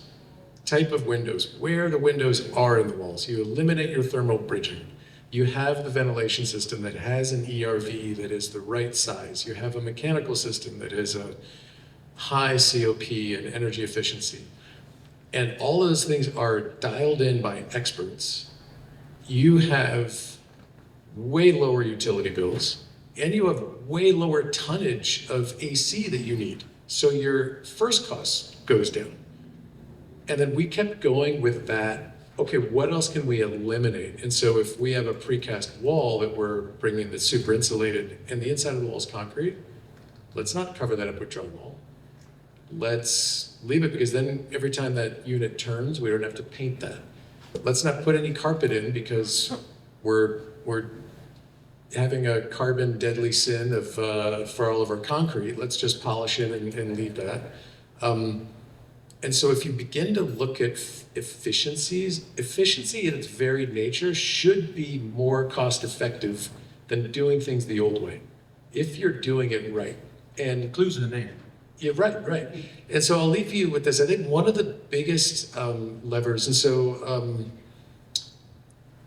type of windows, where the windows are in the walls. You eliminate your thermal bridging. You have the ventilation system that has an ERV that is the right size. You have a mechanical system that is a high COP and energy efficiency. And all of those things are dialed in by experts. You have way lower utility bills, and you have way lower tonnage of AC that you need. So your first cost goes down. And then we kept going with that. Okay, what else can we eliminate? And so if we have a precast wall that we're bringing that's super insulated and the inside of the wall is concrete, let's not cover that up with drywall. Let's leave it, because then every time that unit turns, we don't have to paint that. Let's not put any carpet in, because we're having a carbon deadly sin of for all of our concrete. Let's just polish it and leave that. And so if you begin to look at efficiencies, efficiency in its very nature should be more cost effective than doing things the old way, if you're doing it right. And Clues in the name. yeah, right. And so I'll leave you with this. I think one of the biggest levers, and so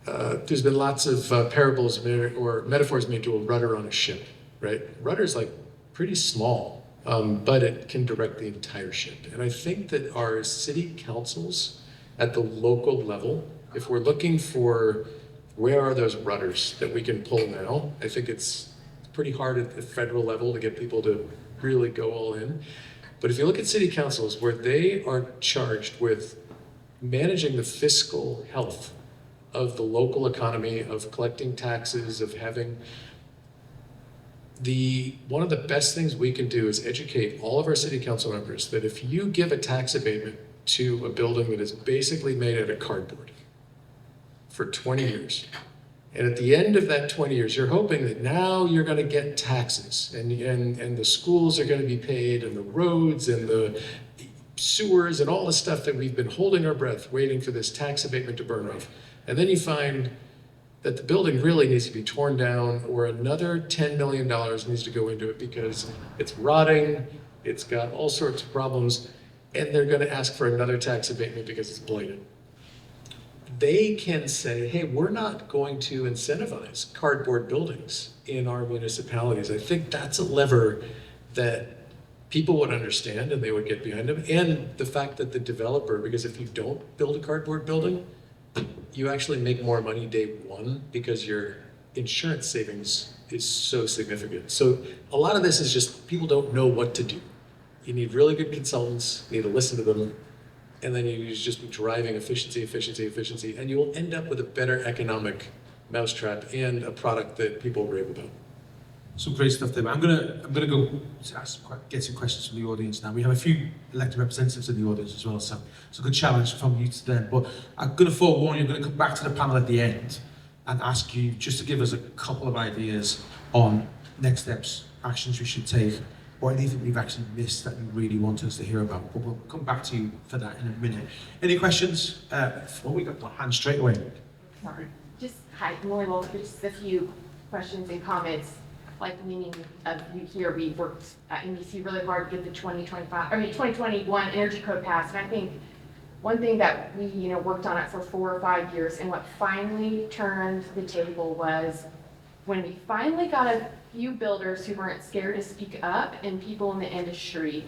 there's been lots of parables or metaphors made to a rudder on a ship, right? Rudder's like pretty small, but it can direct the entire ship. And I think that our city councils at the local level, if we're looking for where are those rudders that we can pull now, I think it's pretty hard at the federal level to get people to really go all in. But if you look at city councils where they are charged with managing the fiscal health of the local economy, of collecting taxes, of having one of the best things we can do is educate all of our city council members that if you give a tax abatement to a building that is basically made out of cardboard for 20 years, and at the end of that 20 years, you're hoping that now you're going to get taxes and the schools are going to be paid and the roads and the sewers and all the stuff that we've been holding our breath waiting for this tax abatement to burn off. And then you find that the building really needs to be torn down, or another $10 million needs to go into it because it's rotting, it's got all sorts of problems, and they're going to ask for another tax abatement because it's blighted. They can say, hey, we're not going to incentivize cardboard buildings in our municipalities. I think that's a lever that people would understand and they would get behind them. And the fact that the developer, because if you don't build a cardboard building, you actually make more money day one because your insurance savings is so significant. So a lot of this is just people don't know what to do. You need really good consultants, you need to listen to them, and then you just be driving efficiency, and you will end up with a better economic mousetrap and a product that people rave about. Some great stuff there. I'm gonna go get some questions from the audience now. We have a few elected representatives in the audience as well, so it's a good challenge from you to them. But I'm gonna forewarn you, I'm gonna come back to the panel at the end and ask you just to give us a couple of ideas on next steps, actions we should take, or anything we've actually missed that you really want us to hear about. But we'll come back to you for that in a minute. Any questions? We got one hand straight away. Sorry. Hi, Molly Wolf, just a few questions and comments. Like the meaning of you here, we worked at NBC really hard to get the 2021 energy code passed. And I think one thing that we, worked on it for 4 or 5 years, and what finally turned the table was when we finally got a few builders who weren't scared to speak up, and people in the industry.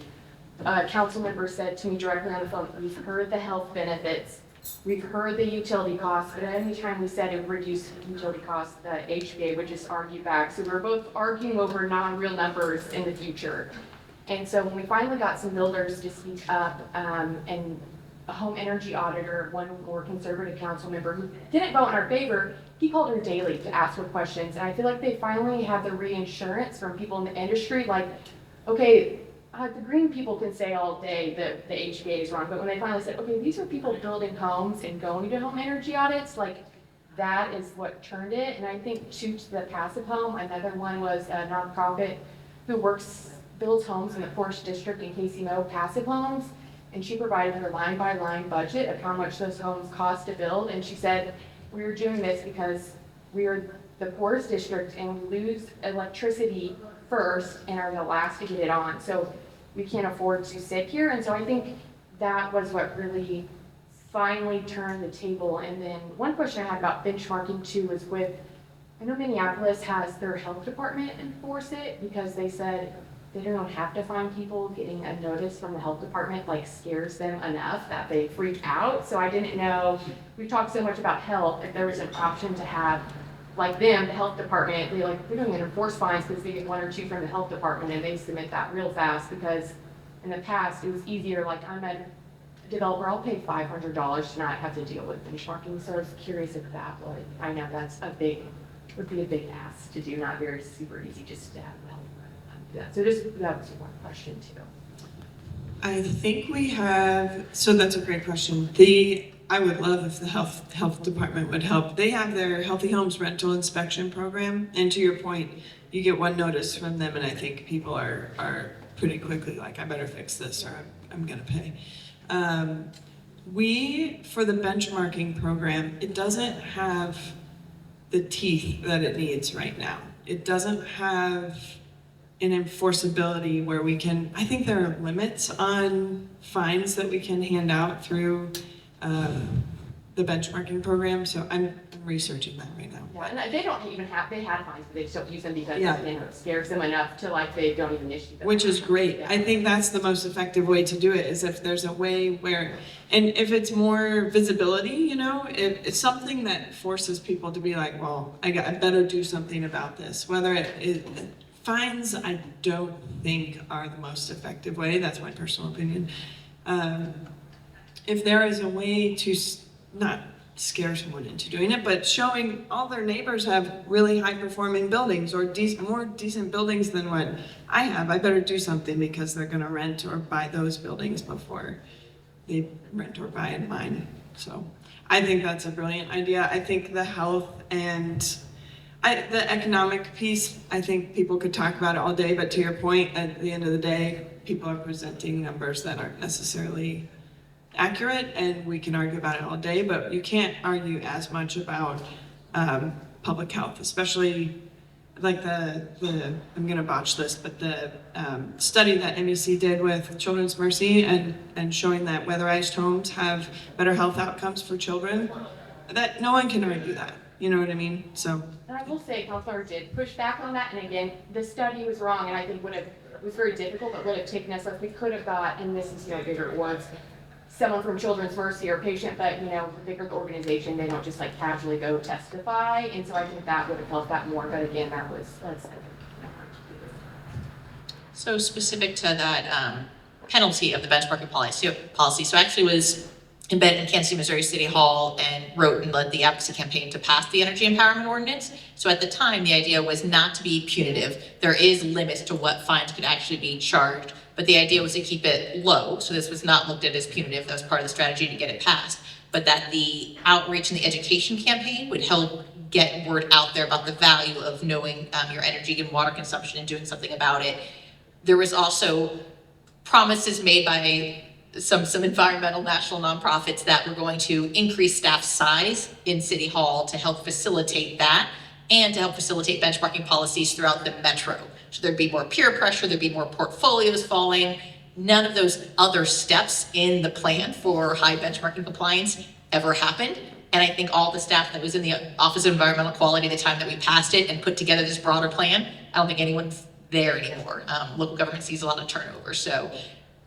A council member said to me directly on the phone, we've heard the health benefits, we've heard the utility costs, but any time we said it would reduce utility costs, the HBA would just argue back. So we were both arguing over non-real numbers in the future. And so when we finally got some builders to speak up, and a home energy auditor, one more conservative council member who didn't vote in our favor, he called her daily to ask her questions. And I feel like they finally have the reassurance from people in the industry, like, okay, the green people can say all day that the HVA is wrong, but when they finally said, okay, these are people building homes and going to home energy audits, like that is what turned it. And I think to the passive home, another one was a nonprofit who builds homes in the Forest District in Kacey, passive homes. And she provided her line-by-line budget of how much those homes cost to build. And she said, we're doing this because we are the poorest district and we lose electricity first and are the last to get it on. So we can't afford to sit here. And so I think that was what really finally turned the table. And then one question I had about benchmarking too was with, I know Minneapolis has their health department enforce it because they said they don't have to find people. Getting a notice from the health department like scares them enough that they freak out. So I didn't know, we've talked so much about health, if there was an option to have like them, the health department, they don't even enforce fines because they get one or two from the health department and they submit that real fast, because in the past it was easier, like I'm a developer, I'll pay $500 to not have to deal with benchmarking. So I was curious if that would, I know that's would be a big ask to do, not very super easy just to have the health department do that. So that was one question too. I think we have, so that's a great question. I would love if the health department would help. They have their Healthy Homes Rental Inspection Program, and to your point, you get one notice from them, and I think people are pretty quickly like, I better fix this or I'm gonna pay. For the benchmarking program, it doesn't have the teeth that it needs right now. It doesn't have an enforceability where we can, I think there are limits on fines that we can hand out through the benchmarking program, so I'm researching that right now. Yeah, and they don't even have, they had fines, but they just don't use them because Yeah. it scares them enough to like, they don't even issue them. Which is great. Yeah. I think that's the most effective way to do it, is if there's a way where, and if it's more visibility, if it's something that forces people to be like, well, I better do something about this. Whether fines, I don't think are the most effective way. That's my personal opinion. If there is a way to not scare someone into doing it, but showing all their neighbors have really high performing buildings or more decent buildings than what I have, I better do something because they're going to rent or buy those buildings before they rent or buy mine. So I think that's a brilliant idea. I think the health and the economic piece, I think people could talk about it all day, but to your point, at the end of the day, people are presenting numbers that aren't necessarily accurate, and we can argue about it all day, but you can't argue as much about public health, especially like I'm gonna botch this, but the study that MEC did with Children's Mercy and showing that weatherized homes have better health outcomes for children, that no one can argue that, you know what I mean? So. And I will say, Counselor did push back on that, and again, the study was wrong, and I think it was very difficult, but would have taken us, like we could have got, and this is, bigger words, someone from Children's Mercy or patient, but, the bigger organization, they don't just like casually go testify, and so I think that would have helped that more, but again, that's So specific to that penalty of the benchmarking policy, so I actually was embedded in Kansas City, Missouri City Hall and wrote and led the advocacy campaign to pass the energy empowerment ordinance. So at the time, the idea was not to be punitive. There is limits to what fines could actually be charged, but the idea was to keep it low. So this was not looked at as punitive. That was part of the strategy to get it passed. But that the outreach and the education campaign would help get word out there about the value of knowing your energy and water consumption and doing something about it. There was also promises made by some environmental national nonprofits that were going to increase staff size in City Hall to help facilitate that and to help facilitate benchmarking policies throughout the metro. So there'd be more peer pressure, there'd be more portfolios falling. None of those other steps in the plan for high benchmarking compliance ever happened. And I think all the staff that was in the Office of Environmental Quality at the time that we passed it and put together this broader plan, I don't think anyone's there anymore. Local government sees a lot of turnover. So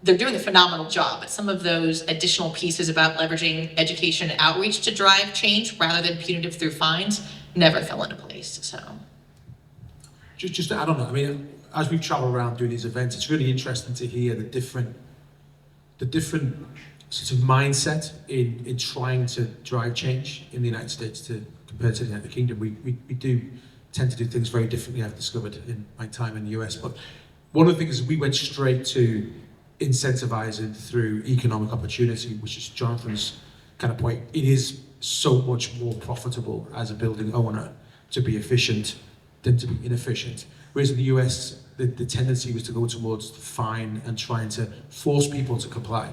they're doing a phenomenal job, but some of those additional pieces about leveraging education and outreach to drive change rather than punitive through fines never fell into place, so. Just to add on that, I mean, as we travel around doing these events, it's really interesting to hear the different sort of mindset in trying to drive change in the United States compared to the United Kingdom. We do tend to do things very differently, I've discovered in my time in the US, but one of the things is we went straight to incentivizing through economic opportunity, which is Jonathan's kind of point. It is so much more profitable as a building owner to be efficient than to be inefficient. Whereas in the US, the tendency was to go towards the fine and trying to force people to comply.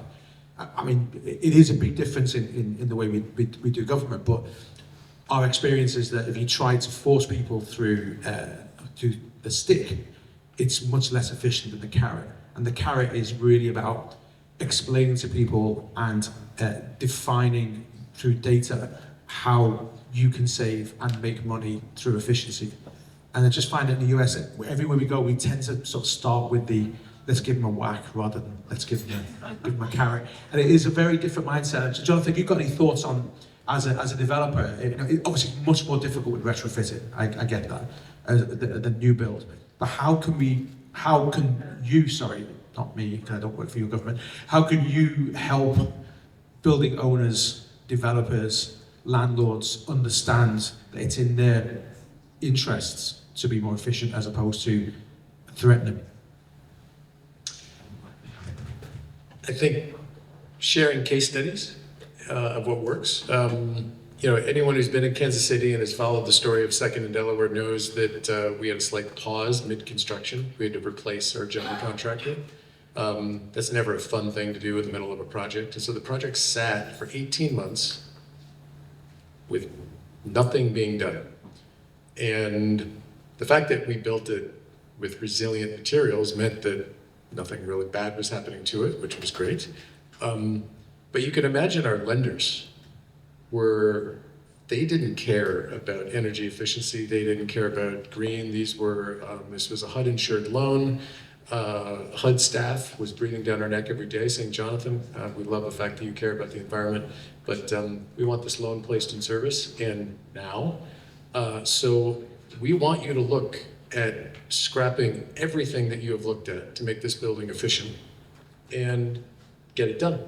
I mean, it is a big difference in the way we do government, but our experience is that if you try to force people through the stick, it's much less efficient than the carrot. And the carrot is really about explaining to people and defining through data how you can save and make money through efficiency. And I just find that in the US, everywhere we go, we tend to sort of start with the let's give them a whack rather than let's give them a carrot. And it is a very different mindset. Jonathan, have you got any thoughts on, as a developer, obviously much more difficult with retrofitting, I get that, the new build. But how can you, sorry, not me, because I don't work for your government, how can you help building owners, developers, landlords understand that it's in their interests to be more efficient as opposed to threatening? I think sharing case studies of what works. Anyone who's been in Kansas City and has followed the story of Second and Delaware knows that we had a slight pause mid-construction. We had to replace our general contractor. That's never a fun thing to do in the middle of a project. And so the project sat for 18 months with nothing being done. And the fact that we built it with resilient materials meant that nothing really bad was happening to it, which was great. But you can imagine our lenders they didn't care about energy efficiency. They didn't care about green. This was a HUD insured loan. HUD staff was breathing down our neck every day saying, Jonathan, we love the fact that you care about the environment, but we want this loan placed in service and now. So we want you to look at scrapping everything that you have looked at to make this building efficient and get it done.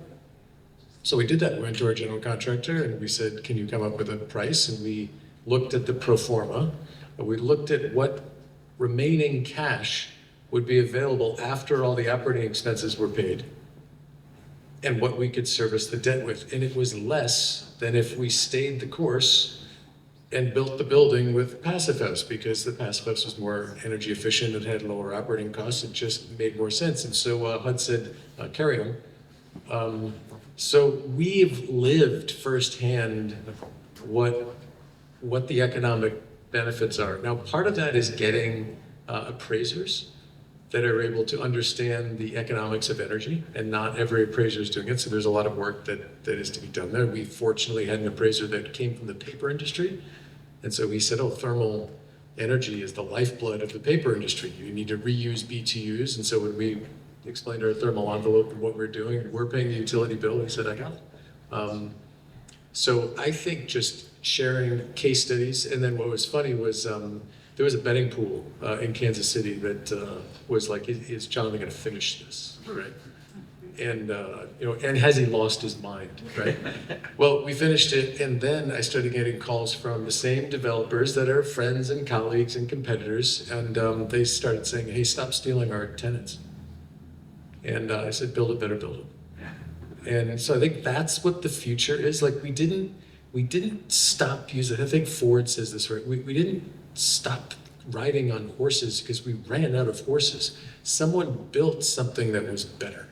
So we did that. We went to our general contractor and we said, can you come up with a price? And we looked at the pro forma, and we looked at what remaining cash would be available after all the operating expenses were paid and what we could service the debt with. And it was less than if we stayed the course and built the building with Passive House, because the Passive House was more energy efficient, it had lower operating costs, it just made more sense. And so HUD said, carry them. So we've lived firsthand what the economic benefits are. Now, part of that is getting appraisers that are able to understand the economics of energy, and not every appraiser is doing it. So there's a lot of work that is to be done there. We fortunately had an appraiser that came from the paper industry. And so he said, thermal energy is the lifeblood of the paper industry. You need to reuse BTUs. And so when we explained our thermal envelope and what we're doing, we're paying the utility bill. He said, I got it. So I think just sharing case studies. And then what was funny was there was a betting pool in Kansas City that was like, is Jonathan going to finish this, right? And and has he lost his mind, right? Well, we finished it, and then I started getting calls from the same developers that are friends and colleagues and competitors, and they started saying, hey, stop stealing our tenants. And I said, build it better, build it. And so I think that's what the future is. Like, we didn't stop using, I think Ford says this, right? We didn't stop riding on horses because we ran out of horses. Someone built something that was better.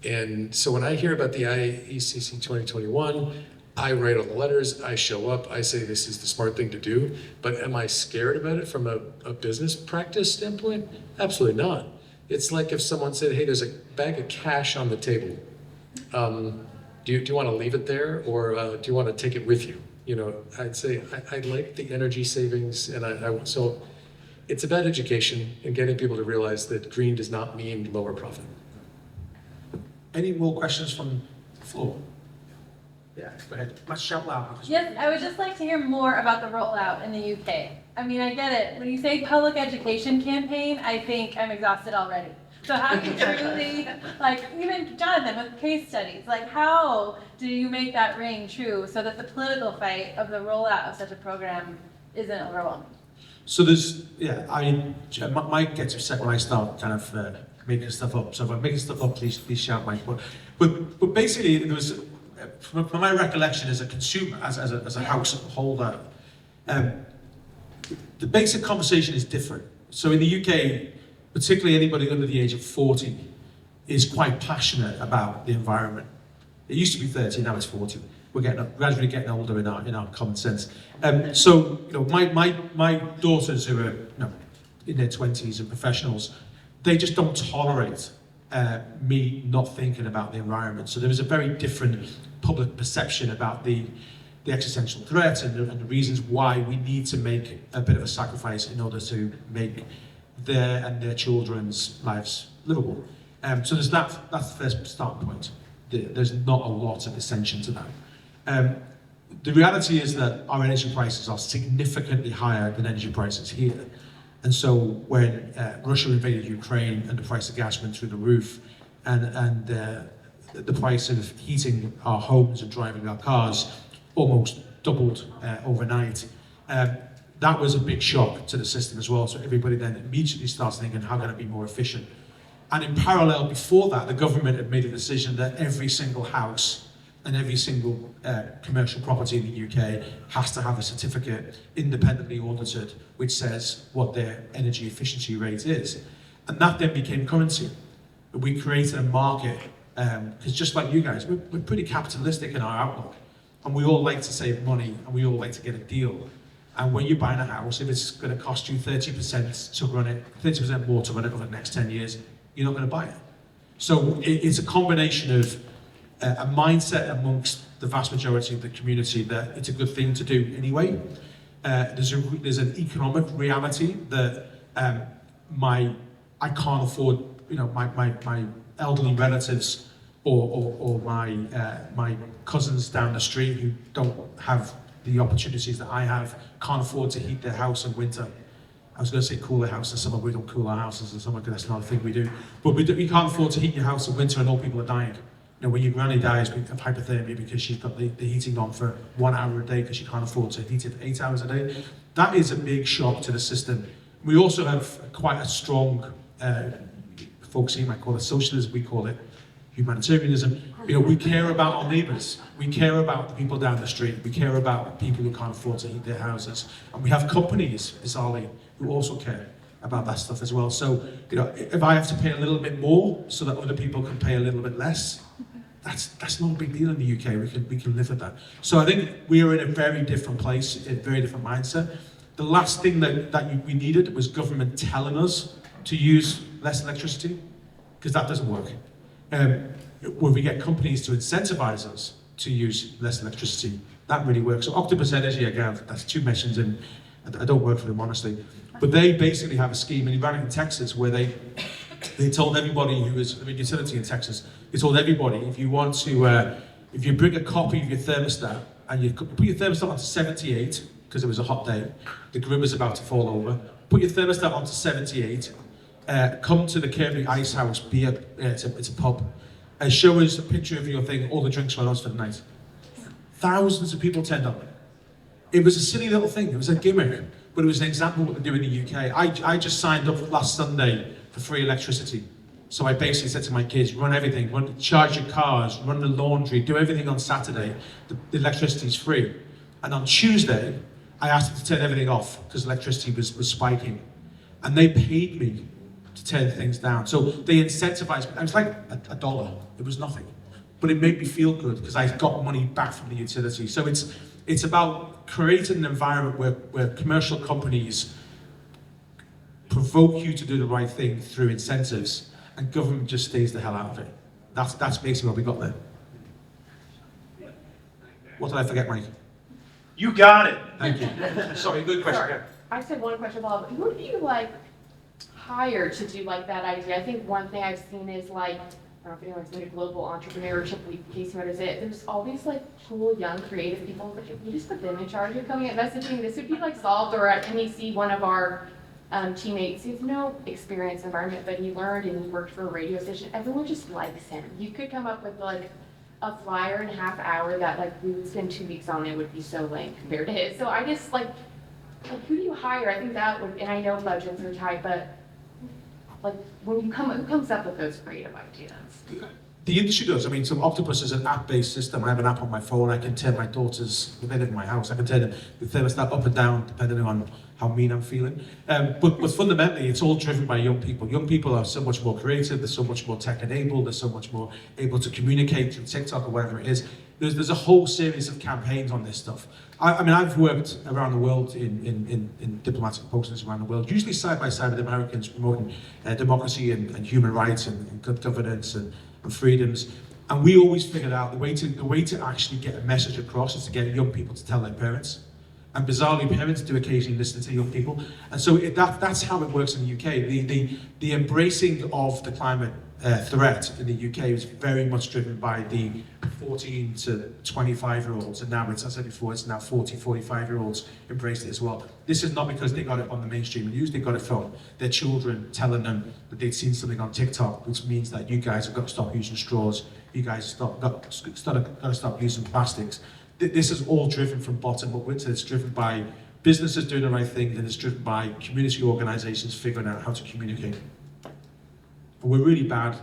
And so when I hear about the IECC 2021, I write all the letters, I show up, I say this is the smart thing to do, but am I scared about it from a business practice standpoint? Absolutely not. It's like if someone said, hey, there's a bag of cash on the table. Do you want to leave it there, or do you want to take it with you? I'd say I like the energy savings, and so it's about education and getting people to realize that green does not mean lower profit. Any more questions from the floor? Yeah, go ahead. Let's shout loud. Yes, I would just like to hear more about the rollout in the UK. I mean, I get it. When you say public education campaign, I think I'm exhausted already. So how do you truly, even Jonathan with case studies, how do you make that ring true so that the political fight of the rollout of such a program isn't overwhelming? So Mike gets upset when I start kind of making stuff up. So if I'm making stuff up, please shout, Mike. But basically, there was, from my recollection as a consumer, as a householder, the basic conversation is different. So in the UK, particularly anybody under the age of 40 is quite passionate about the environment. It used to be 30, now it's 40. We're gradually getting older in our common sense. So my daughters who are in their 20s and professionals, they just don't tolerate me not thinking about the environment. So there was a very different public perception about the existential threat and the reasons why we need to make a bit of a sacrifice in order to make their and their children's lives livable. So there's that's the first starting point. There's not a lot of ascension to that. The reality is that our energy prices are significantly higher than energy prices here. And so when Russia invaded Ukraine and the price of gas went through the roof, and the price of heating our homes and driving our cars almost doubled overnight, that was a big shock to the system as well. So everybody then immediately starts thinking, how can I be more efficient? And in parallel, before that, the government had made a decision that every single house and every single commercial property in the UK has to have a certificate independently audited which says what their energy efficiency rate is. And that then became currency. We created a market, because just like you guys, we're pretty capitalistic in our outlook. And we all like to save money and we all like to get a deal. And when you're buying a house, if it's going to cost you 30% to run it, 30% more to run it over the next 10 years, you're not going to buy it. So it's a combination of a mindset amongst the vast majority of the community that it's a good thing to do anyway. There's an economic reality that I can't afford, my elderly relatives or my cousins down the street who don't have the opportunities that I have, can't afford to heat their house in winter. I was going to say cool their house in summer, we don't cool our houses in summer because that's not a thing we do. But we can't afford to heat your house in winter and all people are dying. When your granny dies of hypothermia because she's got the heating on for 1 hour a day because she can't afford to heat it 8 hours a day, that is a big shock to the system. We also have quite a strong, folks here might call it socialism, we call it humanitarianism. We care about our neighbours. We care about the people down the street. We care about people who can't afford to heat their houses. And we have companies, bizarrely, who also care about that stuff as well. So, if I have to pay a little bit more so that other people can pay a little bit less, that's not a big deal in the UK. We can live with that. So I think we are in a very different place, a very different mindset. The last thing that we needed was government telling us to use less electricity, because that doesn't work. Where we get companies to incentivize us to use less electricity, that really works. So Octopus Energy, again, that's two mentions, and I don't work for them honestly, but they basically have a scheme, and they ran it in Texas, where they told everybody who was a utility in Texas, they told everybody, if you want to, if you bring a copy of your thermostat and you put your thermostat onto 78, because it was a hot day, the grid was about to fall over, put your thermostat onto 78, come to the Kirby Ice House beer, it's a pub, show us a picture of your thing, all the drinks were ours for the night. Thousands of people turned up. It was a silly little thing, it was a gimmick, but it was an example of what they do in the UK. I just signed up last Sunday for free electricity. So I basically said to my kids, run everything, charge your cars, run the laundry, do everything on Saturday. The electricity's free. And on Tuesday, I asked them to turn everything off because electricity was spiking. And they paid me to turn things down. So they incentivized me. It was like $1. It was nothing. But it made me feel good because I got money back from the utility. So it's about creating an environment where commercial companies provoke you to do the right thing through incentives, and government just stays the hell out of it. That's basically what we got there. What did I forget, Mike? You got it. Thank you. Sorry, good question. Sorry. I just had one question, Bob. Who do you hire to do that idea? I think one thing I've seen is I don't know if anyone's been a global entrepreneurship week, Kacey, what is it? There's all these cool young creative people. If you just put them in charge of coming at messaging, this would be solved. Or at NEC, one of our teammates, he has no experience in environment, but he learned and he worked for a radio station. Everyone just likes him. You could come up with a flyer in a half hour that we would spend 2 weeks on. It would be so lame compared to his. So I just who do you hire? I think that would, and I know budgets are tight, but when you who comes up with those creative ideas? The industry does. I mean, so Octopus is an app-based system. I have an app on my phone. I can turn my daughter's, they live in my house, I can turn the thermostat up and down depending on how mean I'm feeling. But fundamentally, it's all driven by young people. Young people are so much more creative, they're so much more tech-enabled, they're so much more able to communicate through TikTok or whatever it is. There's a whole series of campaigns on this stuff. I mean, I've worked around the world in diplomatic postings around the world, usually side by side with Americans promoting democracy and human rights and good governance and freedoms. And we always figured out the way to actually get a message across is to get young people to tell their parents. And bizarrely, parents do occasionally listen to young people. And so that's how it works in the UK. The embracing of the climate threat in the UK is very much driven by the 14 to 25-year-olds. And now, as I said before, it's now 40, 45-year-olds embrace it as well. This is not because they got it on the mainstream news, they got it from their children telling them that they'd seen something on TikTok, which means that you guys have got to stop using straws, you guys got to stop using plastics. This is all driven from bottom upwards. It's driven by businesses doing the right thing, and it's driven by community organisations figuring out how to communicate. But we're really bad,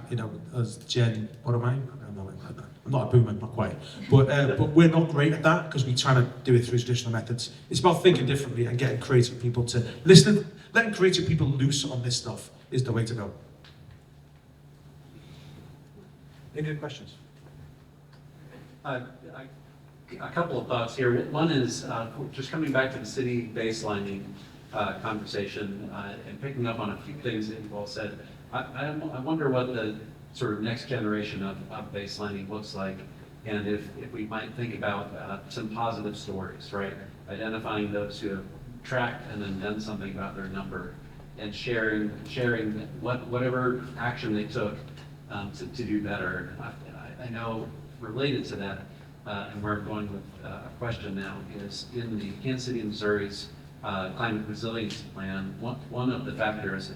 as Jen, what am I? I'm not a boomer, not quite. But we're not great at that because we try to do it through traditional methods. It's about thinking differently and getting creative people to listen. Letting creative people loose on this stuff is the way to go. Any other questions? A couple of thoughts here. One is just coming back to the city baselining conversation and picking up on a few things that you've all said. I wonder what the sort of next generation of baselining looks like, and if we might think about some positive stories, right? Identifying those who have tracked and then done something about their number, and sharing whatever action they took to do better. I know related to that, and where I'm going with a question now is in the Kansas City, Missouri's climate resilience plan, one of the factors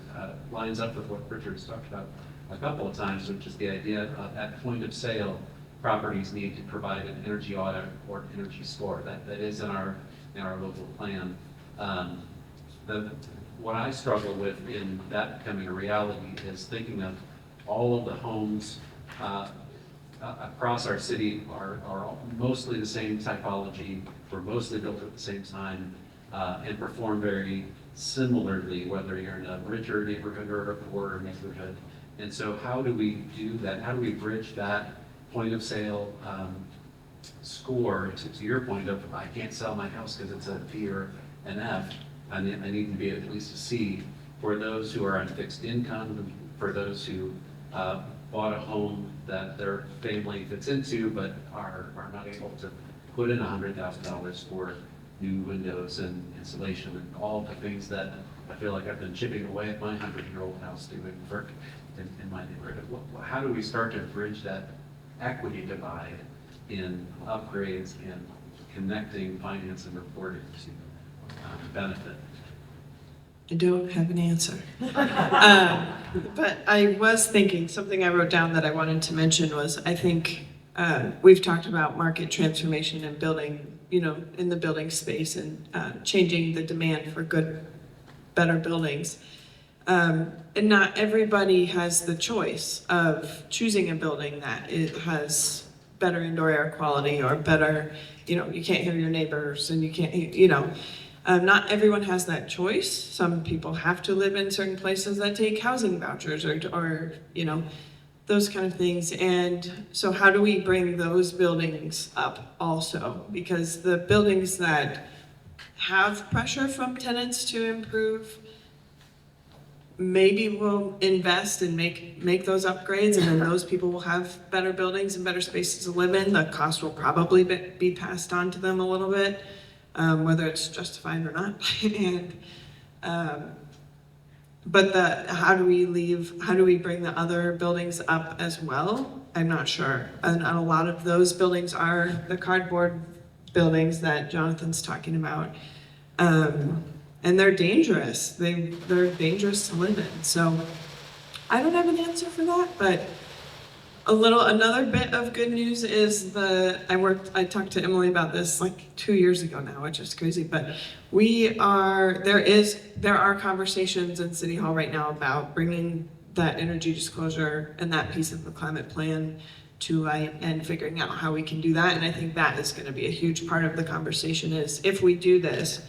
lines up with what Richard's talked about a couple of times, which is the idea of at point of sale, properties need to provide an energy audit or energy score. That is in our local plan. What I struggle with in that becoming a reality is thinking of all of the homes across our city are mostly the same typology, were mostly built at the same time, and perform very similarly, whether you're in a richer neighborhood or a poorer neighborhood. And so how do we do that? How do we bridge that point of sale score to your point of, I can't sell my house because it's a P or an F, I need to be at least a C, for those who are on fixed income, for those who bought a home that their family fits into, but are not able to put in $100,000 for new windows and insulation and all the things that I feel like I've been chipping away at my 100-year-old house doing work in my neighborhood. How do we start to bridge that equity divide in upgrades and connecting finance and reporting to benefit? I don't have an answer. But I was thinking, something I wrote down that I wanted to mention was, I think we've talked about market transformation and building, in the building space and changing the demand for better buildings. And not everybody has the choice of choosing a building that has better indoor air quality or better, you can't hear your neighbors and you can't, not everyone has that choice. Some people have to live in certain places that take housing vouchers or those kind of things. And so how do we bring those buildings up also? Because the buildings that have pressure from tenants to improve, maybe we'll invest and make those upgrades, and then those people will have better buildings and better spaces to live in. The cost will probably be passed on to them a little bit. Whether it's justified or not. But how do we bring the other buildings up as well? I'm not sure. And a lot of those buildings are the cardboard buildings that Jonathan's talking about. And they're dangerous. They're dangerous to live in. So I don't have an answer for that, but another bit of good news is I talked to Emily about this like 2 years ago now, which is crazy, but there are conversations in City Hall right now about bringing that energy disclosure and that piece of the climate plan to light and figuring out how we can do that. And I think that is going to be a huge part of the conversation is if we do this,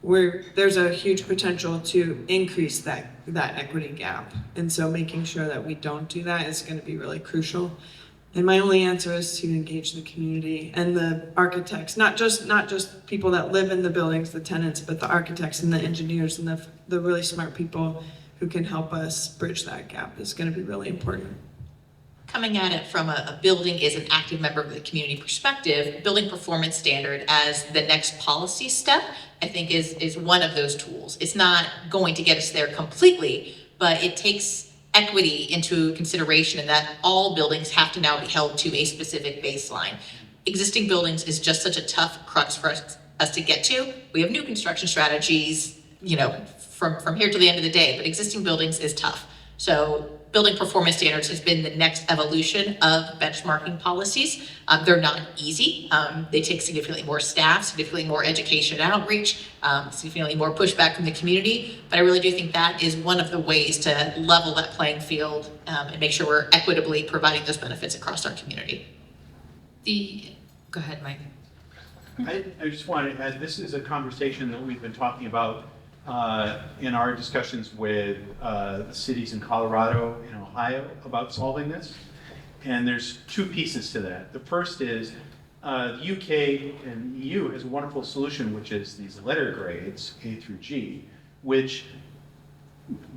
there's a huge potential to increase that equity gap. And so making sure that we don't do that is going to be really crucial. And my only answer is to engage the community and the architects, not just people that live in the buildings, the tenants, but the architects and the engineers and the really smart people who can help us bridge that gap is going to be really important. coming at it from a building is an active member of the community perspective, building performance standard as the next policy step, I think is one of those tools. It's not going to get us there completely, but it takes equity into consideration in that all buildings have to now be held to a specific baseline. Existing buildings is just such a tough crux for us to get to. We have new construction strategies, you know, from here to the end of the day, but existing buildings is tough. So building performance standards has been the next evolution of benchmarking policies. They're not easy. They take significantly more staff, significantly more education and outreach, significantly more pushback from the community. But I really do think that is one of the ways to level that playing field and make sure we're equitably providing those benefits across our community. Go ahead, Mike. I just want to add, this is a conversation that we've been talking about in our discussions with cities in Colorado and Ohio about solving this. And there's two pieces to that. The first is the UK and EU has a wonderful solution, which is these letter grades, A through G, which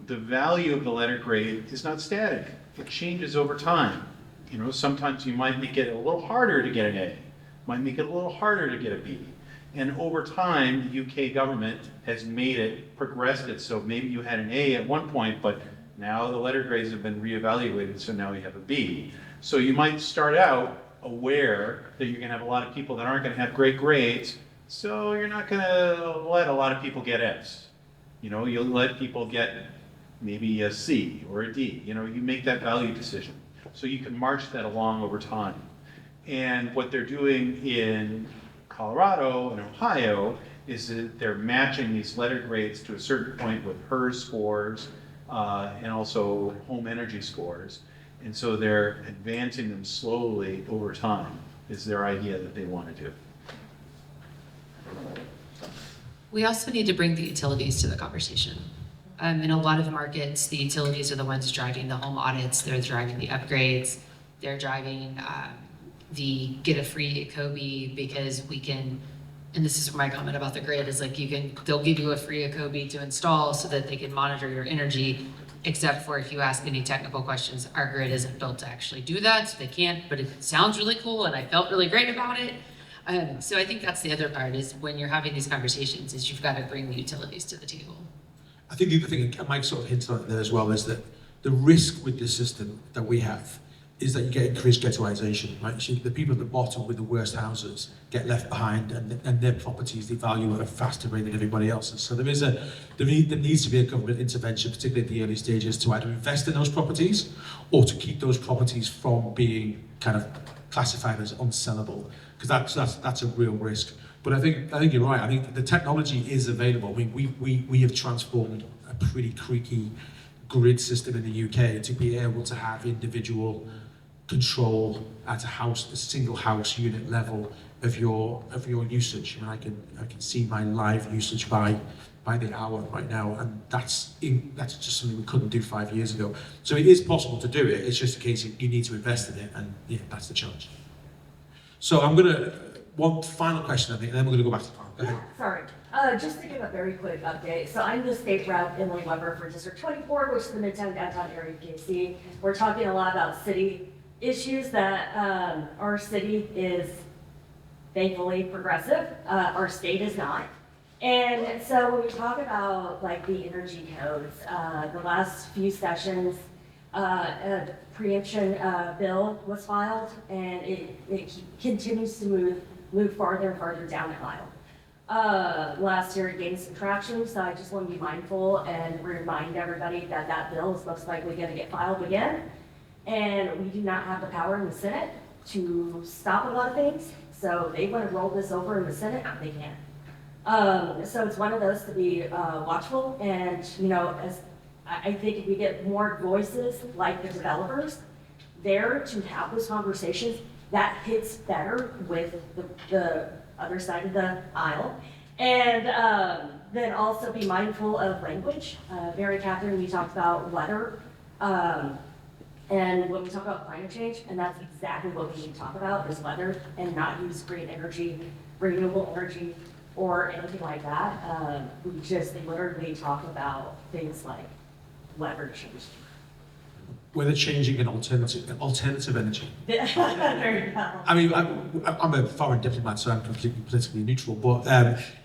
the value of the letter grade is not static. It changes over time. You know, sometimes you might make it a little harder to get an A, might make it a little harder to get a B. And over time, the UK government has made it, progressed it, so maybe you had an A at one point, but now the letter grades have been reevaluated, so now you have a B. So you might start out aware that you're gonna have a lot of people that aren't gonna have great grades, so you're not gonna let a lot of people get Fs. You know, you'll let people get maybe a C or a D. You know, you make that value decision. So you can march that along over time. And what they're doing in Colorado and Ohio is that they're matching these letter grades to a certain point with HERS scores and also home energy scores. And so they're advancing them slowly over time is their idea that they want to do. We also need to bring the utilities to the conversation. In a lot of markets, the utilities are the ones driving the home audits, they're driving the upgrades, they're driving the get a free Ecobee because we can, and this is my comment about the grid, is like they'll give you a free Ecobee to install so that they can monitor your energy, except for if you ask any technical questions, our grid isn't built to actually do that, so they can't, but it sounds really cool and I felt really great about it. So I think that's the other part is when you're having these conversations is you've got to bring the utilities to the table. I think the other thing, and Mike sort of hinted on it there as well, is that the risk with the system that we have is that you get increased ghettoization, right? So the people at the bottom with the worst houses get left behind and their properties devalue at a faster rate than everybody else's. So there needs to be a government intervention, particularly at the early stages, to either invest in those properties or to keep those properties from being kind of classified as unsellable, because that's a real risk. But I think you're right. I think the technology is available. I mean, we have transformed a pretty creaky grid system in the UK to be able to have individual control at a single house unit level of your usage. I mean, I can see my live usage by the hour right now, and that's just something we couldn't do 5 years ago. So it is possible to do it. It's just a case of you need to invest in it, and yeah, that's the challenge. So one final question, I think, and then we're going to go back to the panel. Go ahead. Sorry. Just to give a very quick update. So I'm the state rep in Weber for District 24, which is the Midtown downtown area of Kacey. We're talking a lot about city issues that our city is thankfully progressive. Our state is not. And so when we talk about like the energy codes, the last few sessions, a preemption bill was filed, and it continues to move farther and farther down the aisle. Last year it gained some traction, so I just want to be mindful and remind everybody that that bill is most likely going to get filed again. And we do not have the power in the Senate to stop a lot of things. So they want to roll this over in the Senate, they can. So it's one of those to be watchful. And, you know, as I think if we get more voices like the developers there to have those conversations, that hits better with the other side of the aisle. And then also be mindful of language. Mary Katherine, we talked about weather. And when we talk about climate change, and that's exactly what we need to talk about is weather and not use green energy, renewable energy, or anything like that. We just literally talk about things like weather change. whether changing in alternative energy. There you go. I mean, I'm a foreign diplomat, so I'm completely politically neutral, but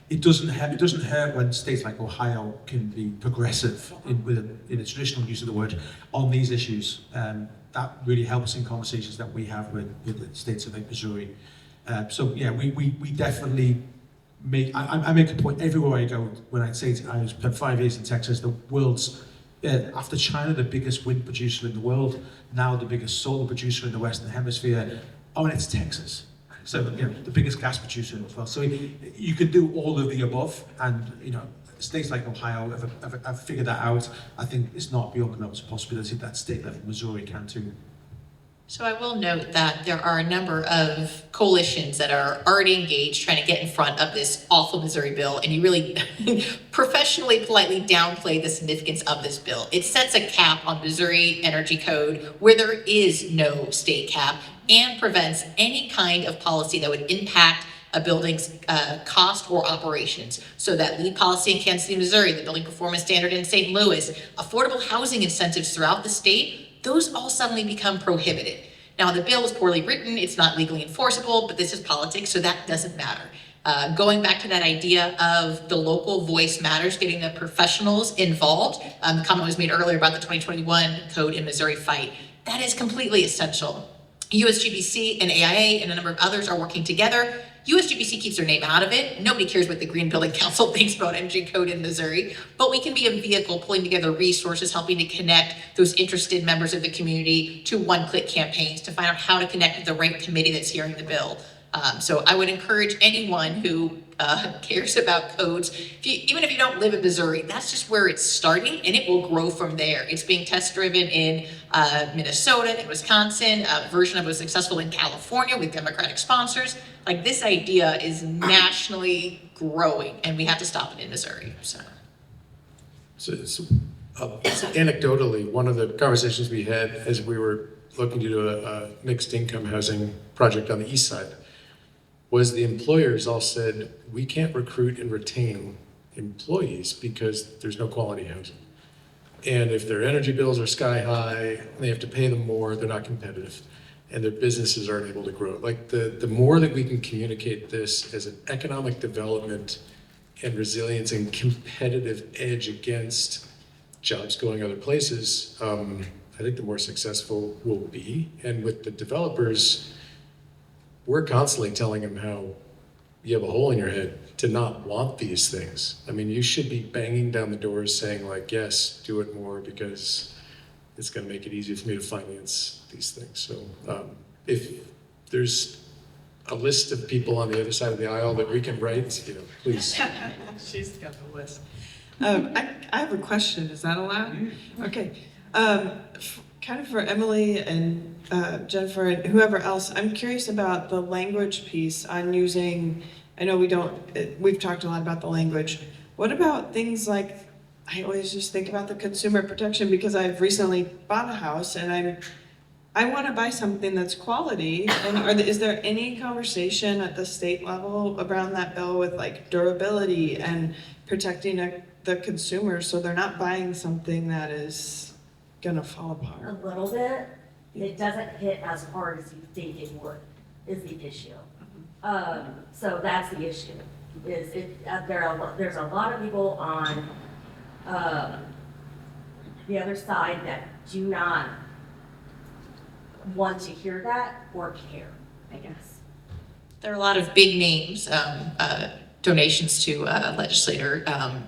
it doesn't hurt when states like Ohio can be progressive in a traditional use of the word on these issues. That really helps in conversations that we have with the states of like Missouri. So yeah, we definitely I make a point everywhere I go when I say I spent 5 years in Texas, the world's after China, the biggest wind producer in the world, now the biggest solar producer in the Western Hemisphere. Oh, and it's Texas. So, you know, the biggest gas producer in the world. So you can do all of the above, and, you know, states like Ohio have figured that out. I think it's not beyond the realms of possibility that state level Missouri can too. So I will note that there are a number of coalitions that are already engaged trying to get in front of this awful Missouri bill, and you really professionally, politely downplay the significance of this bill. It sets a cap on Missouri Energy Code where there is no state cap and prevents any kind of policy that would impact a building's cost or operations. So that lead policy in Kansas City, Missouri, the building performance standard in St. Louis, affordable housing incentives throughout the state, those all suddenly become prohibited. Now, the bill is poorly written, it's not legally enforceable, but this is politics, so that doesn't matter. Going back to that idea of the local voice matters, getting the professionals involved, the comment was made earlier about the 2021 code in Missouri fight. That is completely essential. USGBC and AIA and a number of others are working together. USGBC keeps their name out of it. Nobody cares what the Green Building Council thinks about energy code in Missouri, but we can be a vehicle pulling together resources, helping to connect those interested members of the community to one-click campaigns to find out how to connect with the right committee that's hearing the bill. So I would encourage anyone who cares about codes, even if you don't live in Missouri, that's just where it's starting, and it will grow from there. It's being test-driven in Minnesota, in Wisconsin, a version of it was successful in California with Democratic sponsors. Like, this idea is nationally growing, and we have to stop it in Missouri. So Anecdotally, one of the conversations we had as we were looking to do a mixed income housing project on the east side was the employers all said, we can't recruit and retain employees because there's no quality housing. And if their energy bills are sky high, they have to pay them more, they're not competitive, and their businesses aren't able to grow. Like, the more that we can communicate this as an economic development and resilience and competitive edge against jobs going other places, I think the more successful we'll be. And with the developers, we're constantly telling them how you have a hole in your head to not want these things. I mean, you should be banging down the doors saying, like, yes, do it more because it's going to make it easier for me to finance these things. So if there's a list of people on the other side of the aisle that we can write, you know, please. She's got the list. I have a question. Is that allowed? Okay. Kind of for Emily and Jennifer and whoever else, I'm curious about the language piece on using, I know we've talked a lot about the language. What about things like, I always just think about the consumer protection because I've recently bought a house and I want to buy something that's quality. And is there any conversation at the state level around that bill with like durability and protecting the consumer so they're not buying something that is gonna fall apart? A little bit. It doesn't hit as hard as you think it would, is the issue. So that's the issue. There's a lot of people on the other side that do not want to hear that or care, I guess. there are a lot of big names. Donations to a legislator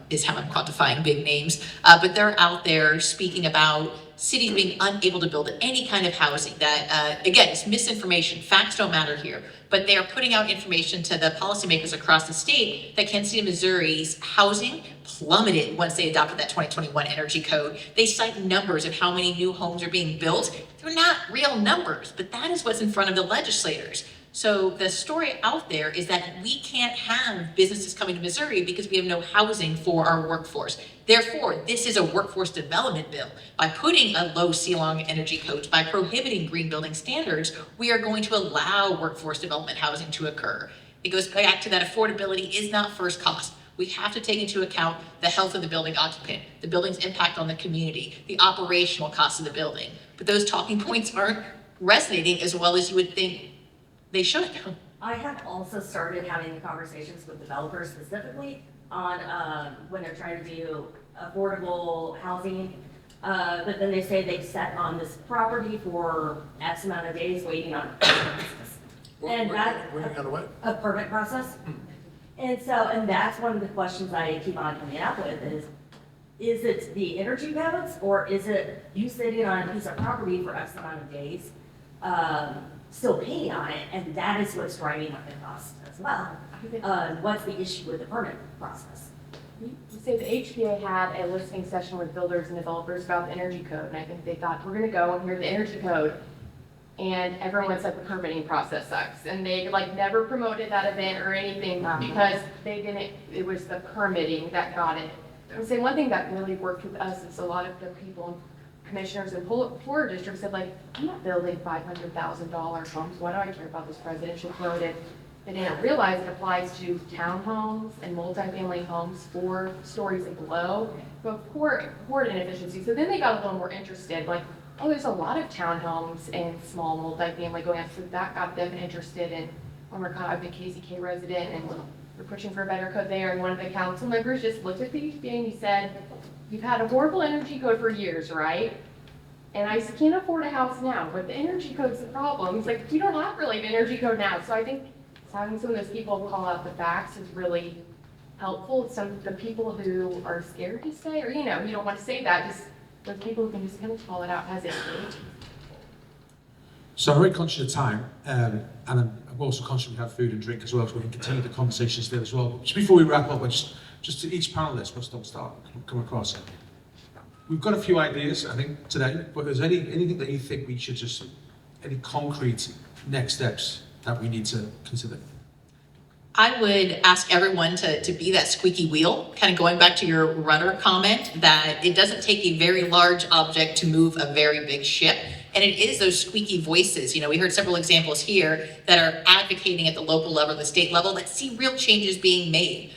is how I'm quantifying big names. But they're out there speaking about cities being unable to build any kind of housing. That, again, it's misinformation. Facts don't matter here. But they are putting out information to the policymakers across the state that Kansas City, Missouri's housing plummeted once they adopted that 2021 energy code. They cite numbers of how many new homes are being built. They're not real numbers, but that is what's in front of the legislators. So the story out there is that we can't have businesses coming to Missouri because we have no housing for our workforce. Therefore, this is a workforce development bill. By putting a low ceiling energy code, by prohibiting green building standards, we are going to allow workforce development housing to occur. It goes back to that affordability is not first cost. We have to take into account the health of the building occupant, the building's impact on the community, the operational costs of the building. But those talking points aren't resonating as well as you would think they should. I have also started having the conversations with developers specifically on when they're trying to do affordable housing. But then they say they've sat on this property for X amount of days waiting on a permit process. And Waiting on a what? a permit process. And that's one of the questions I keep on coming up with is it the energy codes or is it you sitting on a piece of property for X amount of days, still paying on it, and that is what's driving up the cost as well. What's the issue with the permit process? So the HPA had a listening session with builders and developers about the energy code, and I think they thought, we're gonna go and hear the energy code, and everyone said the permitting process sucks, and they like never promoted that event or anything because they didn't, it was the permitting that got it. I would say one thing that really worked with us is a lot of the people, commissioners and poorer districts said like, I'm not building $500,000 homes, why do I care about this presidential code? And they didn't realize it applies to townhomes and multifamily homes 4 stories and below, but poor inefficiency. So then they got a little more interested, like, oh, there's a lot of townhomes and small multifamily going on, so that got them interested in, I've been Kacey resident, and we're pushing for a better code there, and one of the council members just looked at the HBA and he said, you've had a horrible energy code for years, right? And I can't afford a house now, but the energy code's the problem. He's like, you don't have really an energy code now. So I think having some of those people call out the facts is really helpful. Some of the people who are scared to say, or you don't want to say that, just those people who can just kind of call it out as it is. So I'm very conscious of time, and I'm also conscious we have food and drink as well, so we can continue the conversations there as well. But just before we wrap up, just to each panelist, we'll start come across it. We've got a few ideas, I think, today, but is there anything that you think we should any concrete next steps that we need to consider? I would ask everyone to be that squeaky wheel, kind of going back to your rudder comment, that it doesn't take a very large object to move a very big ship. And it is those squeaky voices. We heard several examples here that are advocating at the local level, the state level, that see real changes being made.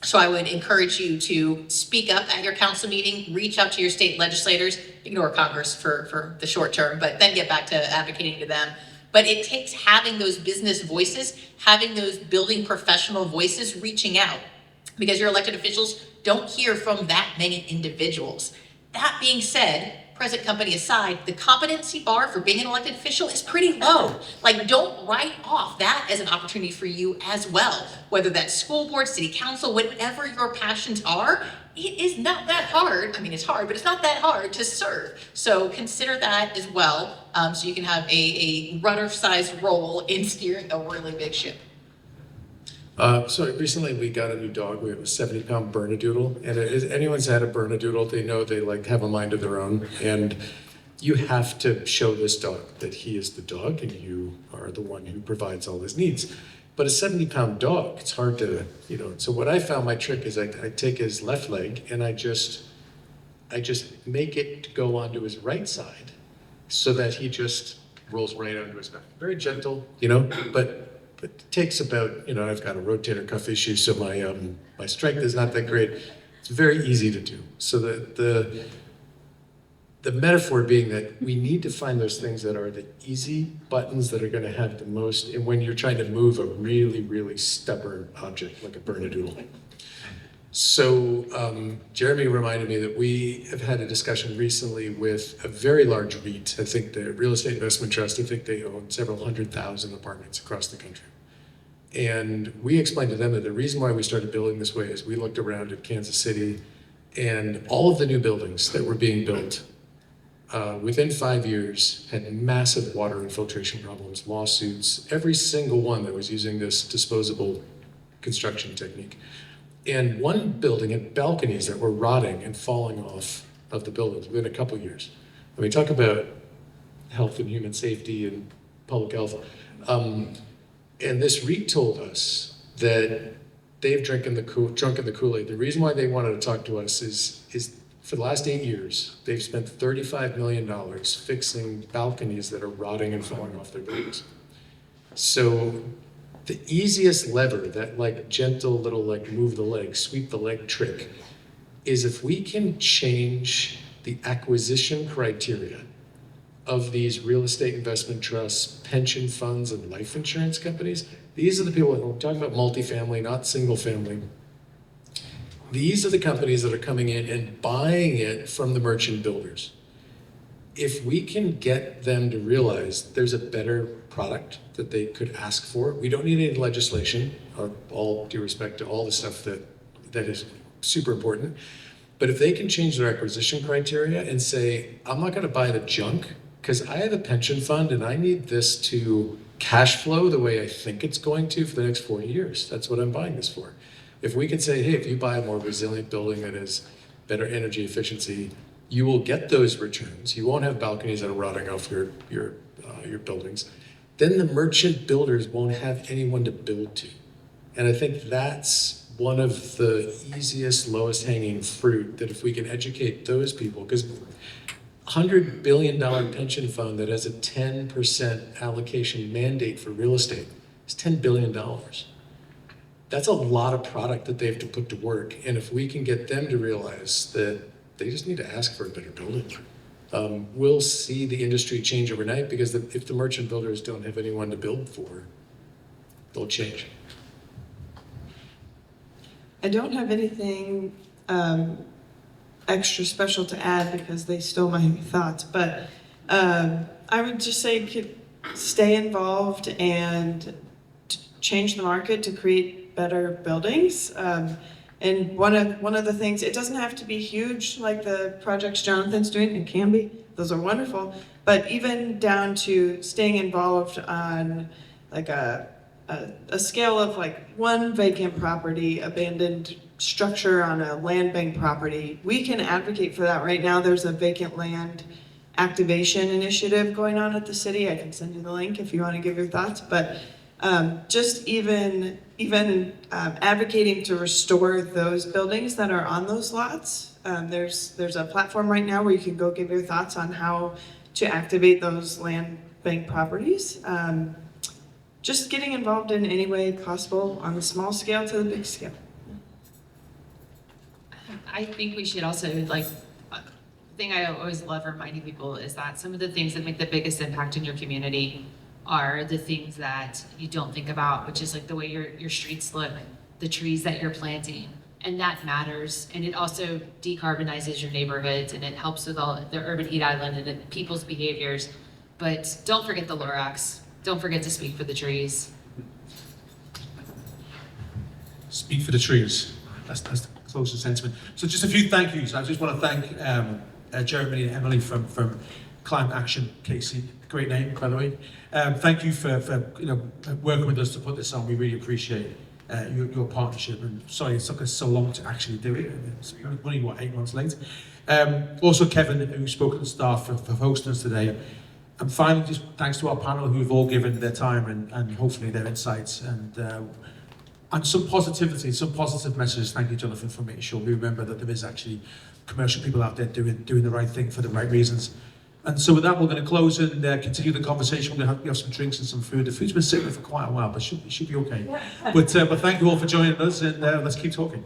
So I would encourage you to speak up at your council meeting, reach out to your state legislators, ignore Congress for the short term, but then get back to advocating to them. But it takes having those business voices, having those building professional voices reaching out, because your elected officials don't hear from that many individuals. That being said, present company aside, the competency bar for being an elected official is pretty low. Like, don't write off that as an opportunity for you as well. Whether that's school board, city council, whatever your passions are, it is not that hard. I mean, it's hard, but it's not that hard to serve. So consider that as well, so you can have a rudder-sized role in steering a really big ship. So recently we got a new dog. We have a 70-pound Bernedoodle, and if anyone's had a Bernedoodle, they know they have a mind of their own. And you have to show this dog that he is the dog, and you are the one who provides all his needs. But a 70-pound dog, it's hard to, So what I found, my trick is I take his left leg and I just make it go onto his right side, so that he just rolls right onto his back. Very gentle, but it takes about, I've got a rotator cuff issue, so my strength is not that great. It's very easy to do. So the metaphor being that we need to find those things that are the easy buttons that are going to have the most, and when you're trying to move a really, really stubborn object like a Bernedoodle. So Jeremy reminded me that we have had a discussion recently with a very large REIT. I think the Real Estate Investment Trust, I think they own several 100,000 apartments across the country. And we explained to them that the reason why we started building this way is we looked around at Kansas City, and all of the new buildings that were being built within 5 years had massive water infiltration problems, lawsuits, every single one that was using this disposable construction technique. And one building had balconies that were rotting and falling off of the buildings within a couple years. I mean, talk about health and human safety and public health. And this REIT told us that they've drunk in the Kool-Aid. The reason why they wanted to talk to us is for the last 8 years, they've spent $35 million fixing balconies that are rotting and falling off their buildings. So The easiest lever, that like gentle little like move the leg, sweep the leg trick, is if we can change the acquisition criteria of these real estate investment trusts, pension funds, and life insurance companies. These are the people, we're talking about multifamily, not single family. These are the companies that are coming in and buying it from the merchant builders. If we can get them to realize there's a better product that they could ask for, we don't need any legislation, all due respect to all the stuff that is super important. But if they can change their acquisition criteria and say, I'm not gonna buy the junk, because I have a pension fund and I need this to cash flow the way I think it's going to for the next 40 years. That's what I'm buying this for. If we can say, hey, if you buy a more resilient building that has better energy efficiency, you will get those returns. You won't have balconies that are rotting off your buildings. Then the merchant builders won't have anyone to build to. And I think that's one of the easiest, lowest hanging fruit, that if we can educate those people, because $100 billion pension fund that has a 10% allocation mandate for real estate is $10 billion. That's a lot of product that they have to put to work. And if we can get them to realize that they just need to ask for a better building, we'll see the industry change overnight, because if the merchant builders don't have anyone to build for, they'll change. I don't have anything extra special to add because they stole my thoughts, but I would just say stay involved and change the market to create better buildings. And one of the things, it doesn't have to be huge like the projects Jonathan's doing. It can be, those are wonderful, but even down to staying involved on like a scale of like one vacant property, abandoned structure on a land bank property. We can advocate for that. Right now there's a vacant land activation initiative going on at the city. I can send you the link if you want to give your thoughts, but just even advocating to restore those buildings that are on those lots. There's a platform right now where you can go give your thoughts on how to activate those land bank properties. Just getting involved in any way possible, on the small scale to the big scale. I think we should also, like, the thing I always love reminding people is that some of the things that make the biggest impact in your community are the things that you don't think about, which is like the way your streets look, the trees that you're planting, and that matters. And it also decarbonizes your neighborhoods, and it helps with all the urban heat island and people's behaviors. But don't forget the Lorax. Don't forget to speak for the trees. Speak for the trees. That's the closest sentiment. So just a few thank yous. I just want to thank Jeremy and Emily from Climate Action, Kacey. Great name, by the way. Thank you for working with us to put this on. We really appreciate your partnership. And sorry it took us so long to actually do it. It's only 8 months late. Also Kevin, who spoke at the staff for hosting us today. And finally, just thanks to our panel who've all given their time and hopefully their insights and some positivity, some positive messages. Thank you, Jonathan, for making sure we remember that there is actually commercial people out there doing the right thing for the right reasons. And so with that, we're going to close and continue the conversation. We're going to have some drinks and some food. The food's been sitting there for quite a while, but it should be okay. But thank you all for joining us, and let's keep talking.